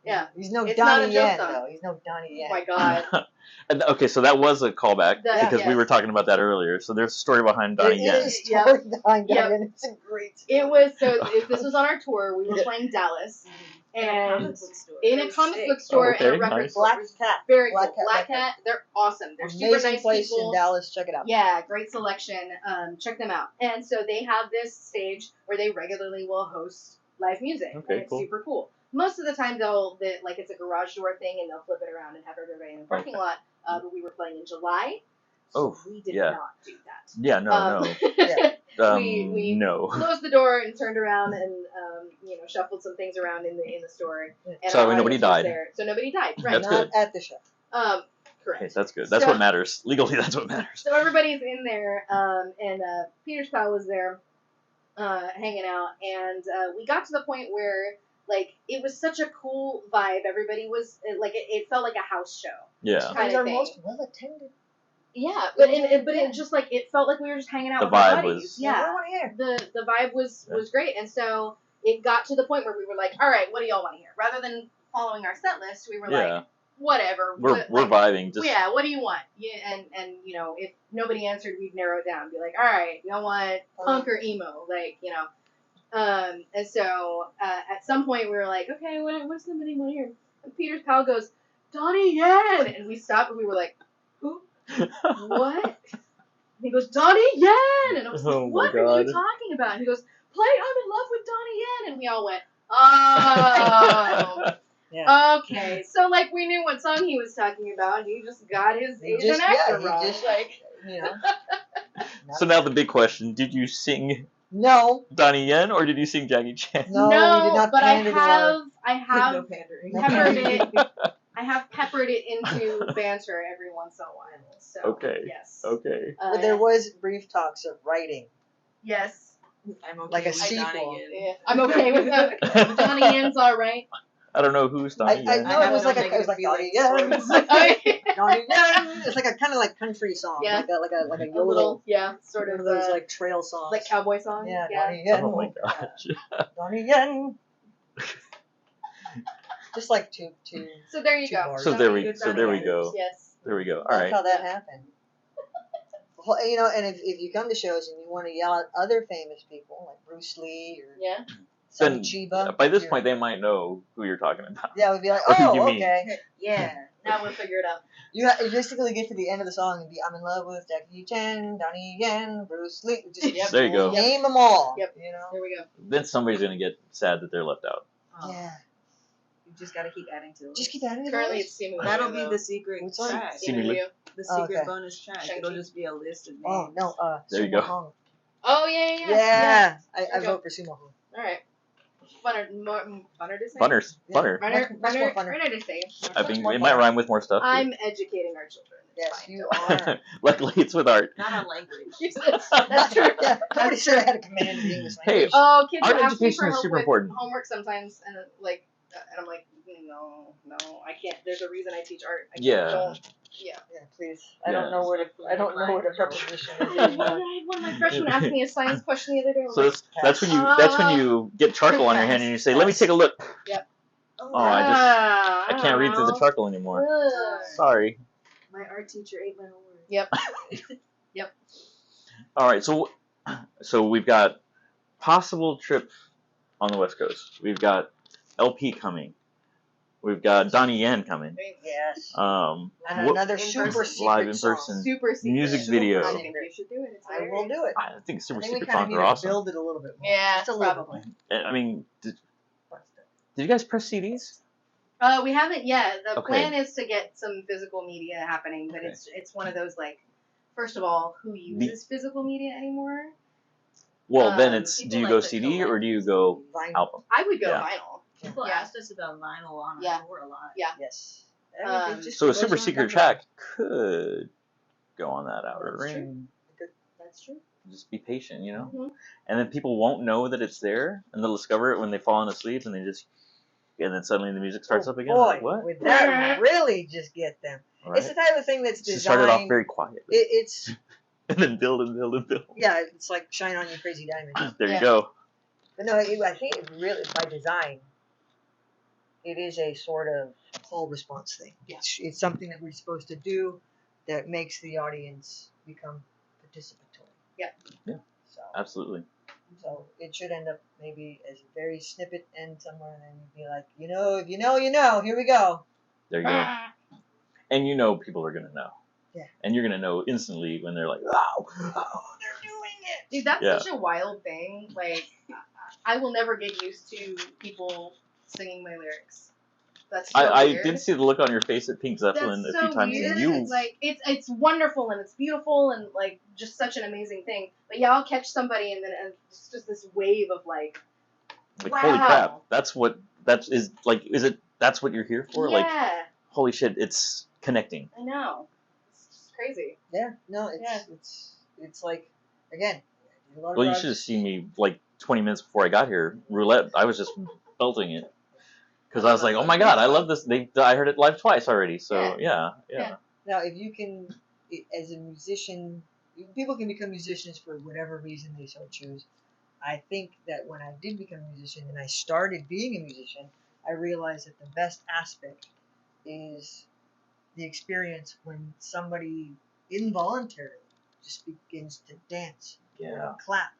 S4: Yeah.
S3: He's no
S4: It's not a
S3: Donnie
S4: joke
S3: Yen,
S4: song.
S3: though. He's no Donnie Yen.
S4: Oh my God.
S2: Okay, so that was a callback because we were talking about that earlier. So there's a story behind Donnie Yen.
S3: It is a story behind Donnie Yen. It's a great story.
S4: It was if this was on our tour, we were playing Dallas, and in a comic book store and a record store.
S3: Black Cat.
S4: Very cool.
S3: Black Cat
S4: Black
S3: Records.
S4: Cat. They're awesome. They're super
S3: Amazing
S4: nice
S3: place
S4: people.
S3: in Dallas. Check it out.
S4: Yeah, great selection. Check them out. And so they have this stage where they regularly will host live music.
S2: Okay,
S4: and it's super cool. Most of the time, it's a garage door thing, and they'll flip it around and have everybody in the parking lot. But we were playing in July, so we did not do that.
S2: Yeah, no.
S4: We
S2: no.
S4: closed the door and turned around and shuffled some things around in the store. And
S2: So
S4: our
S2: nobody
S4: audience was
S2: died.
S4: there. So nobody died. Right.
S2: That's
S3: Not
S2: good.
S3: at the show.
S4: Correct.
S2: Okay, that's good. That's what matters. Legally, that's what matters.
S4: So everybody's in there, and Peter's pal was there, hanging out, and we got to the point where like, it was such a cool vibe. Everybody was, like, it felt like a house show.
S2: Yeah.
S3: It was
S4: Kind of
S3: our
S4: thing.
S3: most well attended.
S4: Yeah, but it just, like, it felt like we were just hanging out
S2: The
S4: with our
S2: vibe
S4: buddies.
S2: was-
S4: Yeah.
S3: What do you want to hear?
S4: The vibe was great, and so it got to the point where we were like, all right, what do y'all want to hear? Rather than following our set list, we were like, whatever.
S2: We're vibing. Just
S4: Yeah, what do you want? Yeah, and you know, if nobody answered, we'd narrow it down. Be like, all right, y'all want punk or emo? Like, you know. And so at some point we were like, okay, what's somebody want to hear? And Peter's pal goes, Donnie Yen! And we stopped and we were like, who? What? And he goes, Donnie Yen! And I was like,
S2: Oh my
S4: what are
S2: God.
S4: you talking about? And he goes, play I'm in Love with Donnie Yen! And we all went, oh.
S3: Yeah.
S4: Okay. So, like, we knew what song he was talking about, and he just got his Asian actor wrong. Like,
S3: you know.
S2: So now the big question: did you sing
S3: No.
S2: Donnie Yen or did you sing Jackie Chan?
S3: No, we did not
S4: but
S3: pander to our-
S4: I have
S5: No pandering.
S4: peppered it. I have peppered it into banter every once in a while. So
S2: Okay.
S4: yes.
S2: Okay.
S3: But there was brief talks of writing.
S4: Yes.
S5: I'm okay
S3: Like a
S5: with
S3: sequel.
S5: Donnie Yen.
S4: Yeah. I'm okay with that. Donnie Yen's all right.
S2: I don't know who's Donnie
S3: I
S2: Yen.
S3: know
S5: I
S3: it was
S5: have
S3: like
S5: no
S3: it was like
S5: negative
S3: Donnie
S5: feelings
S3: Yen.
S5: towards
S3: Donnie Yen. It's like a kind of like country song.
S4: Yeah.
S3: Like a
S4: A
S3: yodel.
S4: little, yeah, sort
S3: One
S4: of
S3: of those like trail songs.
S4: like cowboy song.
S3: Yeah,
S4: Yeah.
S3: Donnie Yen.
S2: Oh my gosh.
S3: Donnie Yen. Just like two.
S4: So there you
S3: Two
S4: go.
S3: bars.
S2: So there we
S4: Donnie Yen.
S2: go.
S4: Yes.
S2: There we go. All
S3: That's
S2: right.
S3: how that happened. Well, you know, and if you come to shows and you want to yell at other famous people like Bruce Lee or
S4: Yeah.
S3: Sonny
S2: Then,
S3: Chiba,
S2: By this
S3: you're-
S2: point, they might know who you're talking about.
S3: yeah, we'd be like,
S2: Or who
S3: oh,
S2: you mean.
S3: okay.
S5: Yeah.
S4: Now we'll figure it out.
S3: You basically get to the end of the song and be, I'm in love with Jackie Chan, Donnie Yen, Bruce Lee. Just
S4: Yep.
S2: There you go.
S3: name them all.
S4: Yep.
S3: You know.
S4: There we go.
S2: Then somebody's gonna get sad that they're left out.
S5: Oh,
S3: Yeah.
S5: You just gotta keep adding to it.
S3: Just keep adding it.
S4: Currently,
S3: on.
S4: it's Simu.
S5: That'll be the secret
S3: Which one?
S5: track.
S2: Simu.
S4: Simu.
S5: The
S3: Oh,
S5: secret
S3: okay.
S5: bonus track.
S4: Shang-Chi.
S5: It'll just be a list of names.
S3: Oh no.
S2: There you
S3: Sumo
S2: go.
S3: Hung.
S4: Oh yeah.
S3: Yeah. I
S4: There you go.
S3: vote for Sumo Hung.
S4: All right. Funner to say.
S2: Bunners.
S3: Yeah.
S2: Bunner.
S3: Much more funner.
S4: Funner to say.
S2: I think
S3: more
S2: it might
S3: fun.
S2: rhyme with more stuff.
S4: I'm educating our children. It's
S3: Yes,
S4: fine.
S3: you
S4: Don't
S3: are.
S2: Luckily, it's with art.
S5: Not on language.
S4: That's true.
S3: Yeah, nobody should have had a command of English
S2: Hey,
S3: language.
S4: Oh, kids
S2: Art
S4: will ask me
S2: education
S4: for
S2: is
S4: help
S2: super
S4: with
S2: important.
S4: homework sometimes, and I'm like, no, I can't. There's a reason I teach art. I
S2: Yeah.
S4: don't. Yeah.
S3: Yeah, please. I don't know what a preposition is.
S4: I had one of my freshmen ask me a science question the other day. I was
S2: So
S4: like,
S2: that's when you get charcoal on your hand and you say, "Let me take a look." Oh, I can't read through the charcoal anymore.
S4: Ugh.
S2: Sorry.
S5: My art teacher ate my homework.
S4: Yep.
S2: All right, so we've got possible trip on the West Coast. We've got LP coming. We've got Donnie Yen coming.
S3: Yes.
S2: Um,
S3: And
S2: what-
S3: another
S5: in
S3: super
S5: person.
S3: secret
S2: Live in
S3: song.
S2: person.
S4: Super secret.
S2: Music
S3: Super
S2: video.
S4: I
S3: secret.
S4: think you should do it. It's
S3: I will
S4: hilarious.
S3: do it.
S2: I think super
S3: I think we
S2: secret
S3: kind of
S2: songs
S3: need
S2: are
S3: to
S2: awesome.
S3: build it a little bit more.
S4: Yeah,
S3: Just a little
S4: probably.
S3: bit.
S2: I mean, did you guys press CDs?
S4: We haven't yet. The
S2: Okay.
S4: plan is to get some physical media happening, but
S2: Okay.
S4: it's one of those, like, first of all, who uses physical media anymore?
S2: Well, then
S4: Um,
S2: it's do
S5: people
S2: you
S5: like
S2: go
S5: to
S2: CD or
S5: collect
S2: do you go
S3: Vinyl.
S2: album?
S4: I would go
S2: Yeah.
S4: vinyl.
S5: People
S4: Yeah.
S5: asked us about vinyl on
S4: Yeah.
S5: our tour a lot.
S4: Yeah.
S3: Yes.
S2: So a super secret track could go on that outer
S4: That's true.
S2: ring.
S4: That's true.
S2: Just be patient, you know.
S4: Mhm.
S2: And then people won't know that it's there, and they'll discover it when they fall asleep, and then suddenly the music starts up again.
S3: Boy,
S2: Like, what?
S3: would that really just get them?
S2: Right.
S3: It's the type of thing that's
S2: Just
S3: designed.
S2: started off very quietly,
S3: It's
S2: and then build and build and build.
S3: yeah, it's like shine on you crazy diamond.
S2: There
S4: Yeah.
S2: you go.
S3: But no, I think it really by design. It is a sort of call response thing.
S4: Yeah.
S3: It's something that we're supposed to do that makes the audience become participatory.
S4: Yeah.
S2: Yeah.
S3: So it should end up maybe as a very snippet end somewhere, and then you'd be like, you know, here we go.
S2: There you go. And you know people are gonna know.
S3: Yeah.
S2: And you're gonna know instantly when they're like, oh,
S3: They're doing it.
S4: Dude, that's
S2: Yeah.
S4: such a wild thing. Like, I will never get used to people singing my lyrics. That's so
S2: I
S4: weird.
S2: did see the look on your face at Pink Zeppelin
S4: That's
S2: a
S4: so
S2: few times,
S4: weird.
S2: and you
S4: Like, it's wonderful and it's beautiful and, like, just such an amazing thing. But yeah, I'll catch somebody and it's just this wave of, like,
S2: like,
S4: wow.
S2: holy crap, that's what you're here for?
S4: yeah,
S2: Like, holy shit, it's connecting.
S4: I know. It's just crazy.
S3: Yeah, no, it's like again. a lot of
S2: Well, you
S3: rock-
S2: should have seen me like 20 minutes before I got here. Roulette, I was just belting it. Because I was like, oh my god, I love this. I heard it live twice already. So yeah.
S3: Now, if you can, as a musician, people can become musicians for whatever reason they so choose. I think that when I did become a musician and I started being a musician, I realized that the best aspect is the experience when somebody involuntarily just begins to dance or to clap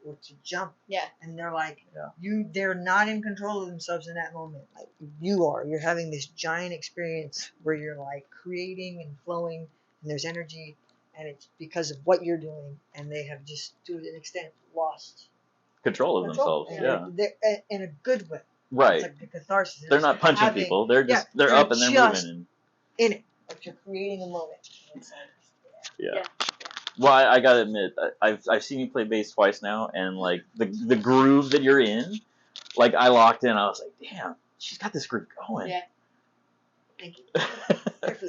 S3: or to jump.
S4: Yeah.
S3: And they're like, they're not in control of themselves in that moment. Like you are. You're having this giant experience where you're like creating and flowing and there's energy and it's because of what you're doing and they have just to an extent lost
S2: control of themselves.
S3: And they're in a good way.
S2: Right.
S3: It's like the catharsis.
S2: They're not punching people. They're just they're up and they're moving. And
S3: in it. Like you're creating a moment. It's like,
S2: Well, I gotta admit, I've seen you play bass twice now, and like the groove that you're in, like I locked in. I was like, damn, she's got this groove going.
S4: Yeah.
S3: Thank you.
S5: That's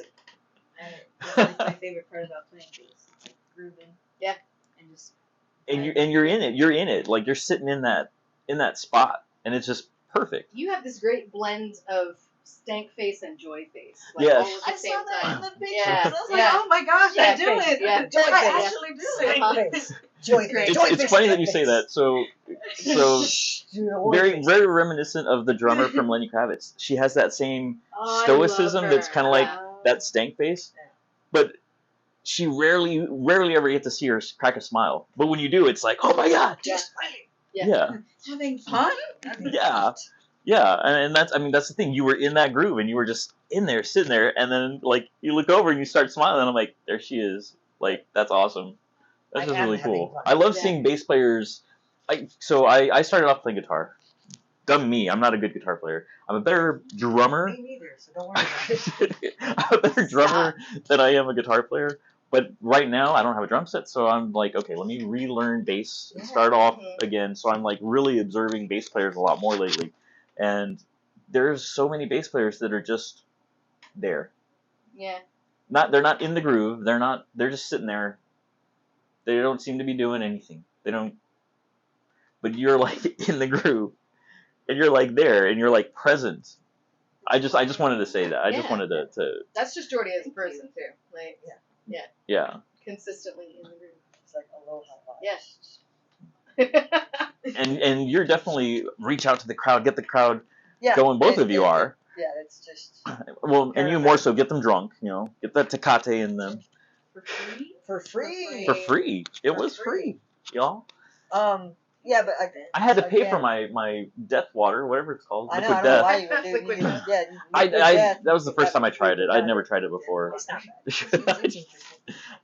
S5: like my favorite part about playing bass. Like grooving.
S4: Yeah.
S5: And just.
S2: And you're in it. You're in it. Like you're sitting in that spot, and it's just perfect.
S4: You have this great blend of stank face and joy face. Like,
S2: Yes.
S4: all at the
S5: I
S4: same
S5: saw that
S4: time.
S5: in the pictures.
S4: Yeah.
S5: I was like, oh my gosh,
S4: Yeah,
S5: I do it.
S4: yeah.
S3: Joy
S5: I
S3: face.
S5: actually do it.
S3: Joy face.
S2: It's funny that you say that. So very very reminiscent of the drummer from Lenny Kravitz. She has that same stoicism that's kind of like that stank face, but she rarely ever get to see her crack a smile. But when you do, it's like, oh my god,
S3: Just
S2: yeah.
S5: Having fun?
S2: Yeah, and that's the thing. You were in that groove, and you were just in there, sitting there, and then like you look over and you start smiling, and I'm like, there she is. Like that's awesome. That's just really cool. I love seeing bass players. I started off playing guitar. Dumb me, I'm not a good guitar player. I'm a better drummer.
S3: Me neither, so don't worry about it.
S2: I'm a better drummer than I am a guitar player. But right now, I don't have a drum set, so I'm like, okay, let me relearn bass and start off again. So I'm like really observing bass players a lot more lately. And there's so many bass players that are just there.
S4: Yeah.
S2: They're not in the groove. They're just sitting there. They don't seem to be doing anything. They don't. But you're like in the groove, and you're like there, and you're like present. I just wanted to say that. I just wanted to.
S4: That's just Jordie as a person too. Like
S2: Yeah.
S4: consistently in the groove.
S3: It's like aloha.
S4: Yes.
S2: And you're definitely reach out to the crowd, get the crowd going. Both of you are.
S3: Yeah, it's just.
S2: Well, and you more so get them drunk. You know, get that Tecate in them.
S4: For free?
S3: For free.
S2: For free. It was free, y'all.
S3: Yeah, but
S2: I had to pay for my death water, whatever it's called.
S3: I know.
S2: Liquid
S3: I don't know
S2: death.
S3: why you would do.
S4: Liquid
S3: Yeah.
S2: I
S3: Death.
S2: that was the first time I tried it. I'd never tried it before.
S3: It's not bad. It's interesting.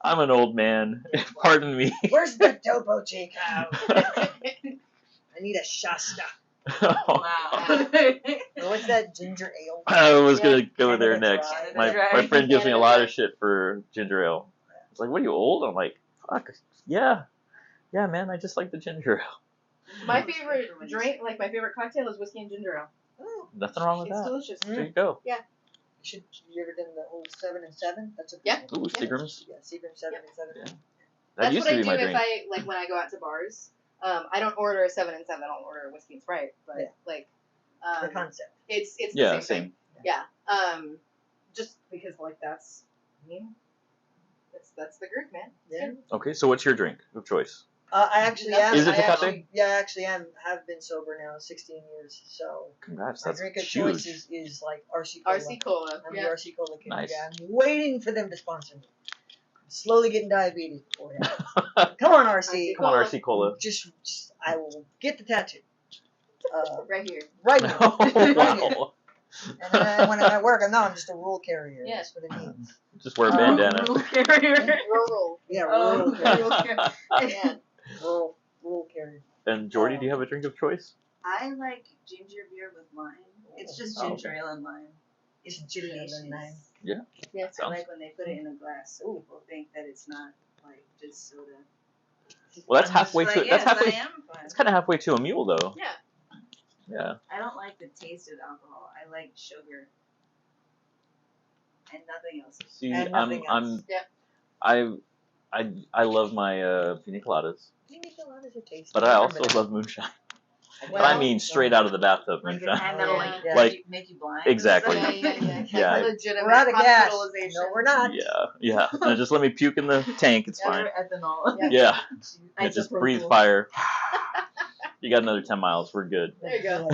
S2: I'm an old man. Pardon me.
S3: Where's the Topo Chico? I need a Shasta.
S5: Wow.
S3: What's that ginger ale?
S2: I was gonna go there
S3: Canada
S2: next.
S3: Dry.
S2: My friend gives me a lot of shit for ginger ale. It's like, what are you old? I'm like, fuck, yeah, man. I just like the ginger ale.
S4: My favorite drink, like my favorite cocktail, is whiskey and ginger ale.
S3: Oh,
S2: Nothing wrong with
S4: It's
S2: that.
S4: delicious.
S2: There you go.
S3: you ever done the old 7 and 7? That's a good
S4: Yeah.
S3: one.
S2: Ooh, Seagrams.
S3: Yeah, Seagram 7 and 7.
S2: Yeah. That
S4: That's
S2: used
S4: what
S2: to
S4: I
S2: be my
S4: do
S2: drink.
S4: if I when I go out to bars. I don't order a 7 and 7. I'll order a whiskey and Sprite. But like,
S3: The concept.
S4: it's the
S2: Yeah,
S4: same
S2: same.
S4: thing. Yeah. Just because like that's that's the group, man.
S3: Yeah.
S2: Okay, so what's your drink of choice?
S3: I actually am.
S2: Is it
S3: I
S2: Tecate?
S3: actually have been sober now 16 years. So
S2: Congrats,
S3: my
S2: that's
S3: drink of
S2: huge.
S3: choice is like RC Cola.
S4: RC Cola.
S3: I'm
S4: Yeah.
S3: the RC Cola king.
S2: Nice.
S3: Yeah, I'm waiting for them to sponsor me. I'm slowly getting diabetes before it happens. Come on, RC.
S2: Come on, RC Cola.
S3: Just I will get the tattoo.
S4: Right here.
S3: Right now.
S2: Oh,
S3: Right here.
S2: wow.
S3: And then when I'm at work, I'm just a rule carrier.
S4: Yeah.
S3: That's what it means.
S2: Just wear a bandana.
S4: Rural.
S3: Yeah,
S5: Oh,
S3: rule carrier.
S4: Yeah.
S3: Rule carrier.
S2: And Jordie, do you have a drink of choice?
S5: I like ginger beer with lime. It's just
S2: Oh,
S5: ginger
S2: okay.
S5: ale and lime. It's delicious.
S2: Yeah.
S4: Yeah.
S5: I like when they put it in a glass, so people think that it's not like just soda.
S2: Well, that's
S5: I'm just
S2: halfway
S5: like,
S2: to.
S5: yes,
S2: That's halfway.
S5: I am fun.
S2: It's kind of halfway to a mule, though.
S4: Yeah.
S2: Yeah.
S5: I don't like the taste of alcohol. I like sugar and nothing else.
S2: See,
S3: And nothing else.
S2: I love my pina coladas,
S3: Pina coladas are tasty.
S2: but I also
S3: Remember that.
S2: love moonshine. But I mean straight out of the bathtub.
S5: Like
S2: many
S5: the kind that'll
S2: times.
S5: like,
S2: Like-
S5: make you blind.
S2: Exactly.
S4: Yeah.
S2: Yeah.
S4: Legitimate
S3: We're out of gas.
S4: hospitalization.
S3: No, we're not.
S2: Yeah. And just let me puke in the tank. It's fine.
S5: Ethanol.
S2: Yeah. And just breathe fire. You got another 10 miles. We're good.
S4: There you go.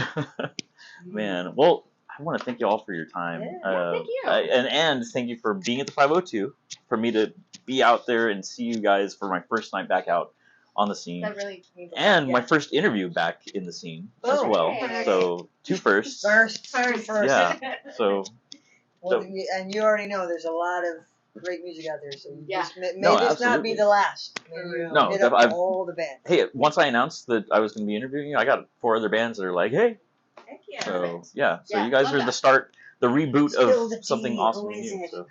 S2: Man, well, I want to thank you all for your time.
S4: Yeah, thank you.
S2: And thank you for being at the 502, for me to be out there and see you guys for my first night back out on the scene.
S4: That really means a lot.
S2: And my first interview back in the scene as
S3: Oh,
S2: well.
S4: okay.
S2: So, 2 firsts.
S3: First.
S2: Yeah. So,
S3: Well, and you already know there's a lot of great music out there, so you
S4: Yeah.
S3: just may
S2: No,
S3: this not
S2: absolutely.
S3: be the last. May you
S2: No,
S3: hit up
S2: I've-
S3: all the bands.
S2: hey, once I announced that I was going to be interviewing you, I got 4 other bands that are like, hey.
S5: Heck yeah.
S2: So, yeah. So,
S4: Yeah,
S2: you guys
S4: love
S2: are
S4: that.
S2: the start, the reboot
S3: Spill
S2: of
S3: the
S2: something
S3: tea,
S2: awesome
S3: who
S2: and
S3: is
S2: new.
S3: it?
S2: So,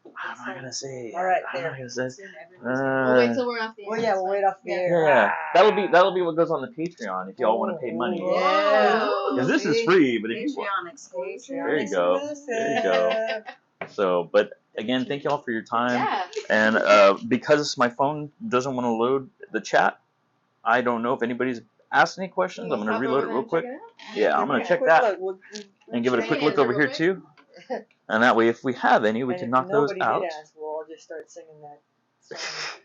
S2: what am I going to say?
S3: All right,
S2: What am I
S3: there.
S2: going to say?
S5: Soon everyone's
S4: We'll wait till we're off the air.
S3: Well, yeah, we'll wait off the air.
S2: Yeah, that'll be what goes on the Patreon if y'all want to pay money.
S3: Yeah.
S2: Because this is free, but if you want,
S5: Patreon exclusive.
S2: There you go. There you go. So, but again, thank y'all for your time.
S4: Yeah.
S2: And because my phone doesn't want to load the chat, I don't know if anybody's asked any questions. I'm gonna
S4: Hop
S2: reload
S4: over
S2: it real
S4: there
S2: quick.
S4: and check it out.
S2: Yeah, I'm gonna
S3: Quick
S2: check
S3: look.
S2: that
S3: We'll
S2: and give it a
S4: Check
S2: quick
S4: it
S2: look
S4: in
S2: over
S4: real
S2: here
S4: quick.
S2: too. And that way, if we have any, we
S3: And
S2: can
S3: if
S2: knock those
S3: nobody
S2: out.
S3: did ask, we'll all just start singing that song.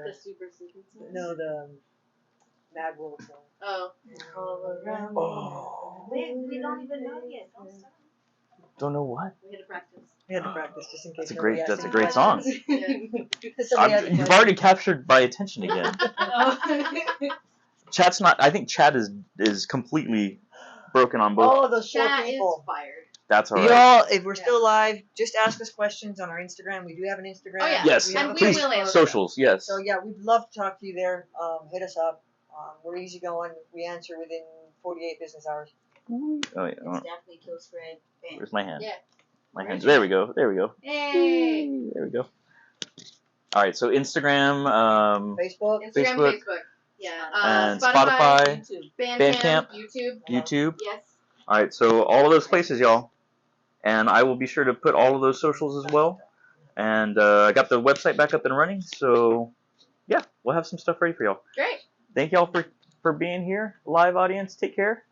S4: The super secret song.
S3: No, the Mad World song.
S4: Oh.
S5: All around
S2: Oh.
S5: me. We don't even know yet. Don't stop.
S2: Don't know what.
S4: We had to practice.
S3: We had to practice just in case.
S2: That's a
S3: nobody
S2: great.
S3: asked
S2: That's a
S3: any
S2: great
S3: questions.
S2: song.
S4: Yeah.
S3: Somebody has a
S2: You've
S3: question.
S2: already captured my attention again. Chat's not. I think chat is completely broken on both.
S3: Oh, those poor
S4: Chat is
S3: people.
S4: fired.
S2: That's all right.
S3: Y'all, if we're still live, just ask us questions on our Instagram. We do have an Instagram.
S4: Oh, yeah.
S2: Yes,
S3: We have
S4: And
S3: a
S4: we
S2: please.
S4: will answer.
S2: Socials, yes.
S3: So yeah, we'd love to talk to you there. Hit us up. We're easygoing. We answer within 48 business hours.
S2: Oh, yeah.
S5: It's Daphne Kills Fred. Bam.
S2: Where's my hand?
S4: Yeah.
S2: My hands. There we go. There we go.
S4: Hey.
S2: There we go. All right. So Instagram,
S3: Facebook.
S4: Instagram,
S2: Facebook.
S4: Facebook. Yeah.
S2: and
S4: Spotify,
S2: Spotify,
S5: YouTube.
S4: Bandcamp, YouTube.
S2: YouTube.
S4: Yes.
S2: All right. So all of those places, y'all. And I will be sure to put all of those socials as well. And I got the website back up and running. So yeah, we'll have some stuff ready for y'all.
S4: Great.
S2: Thank y'all for being here, live audience. Take care.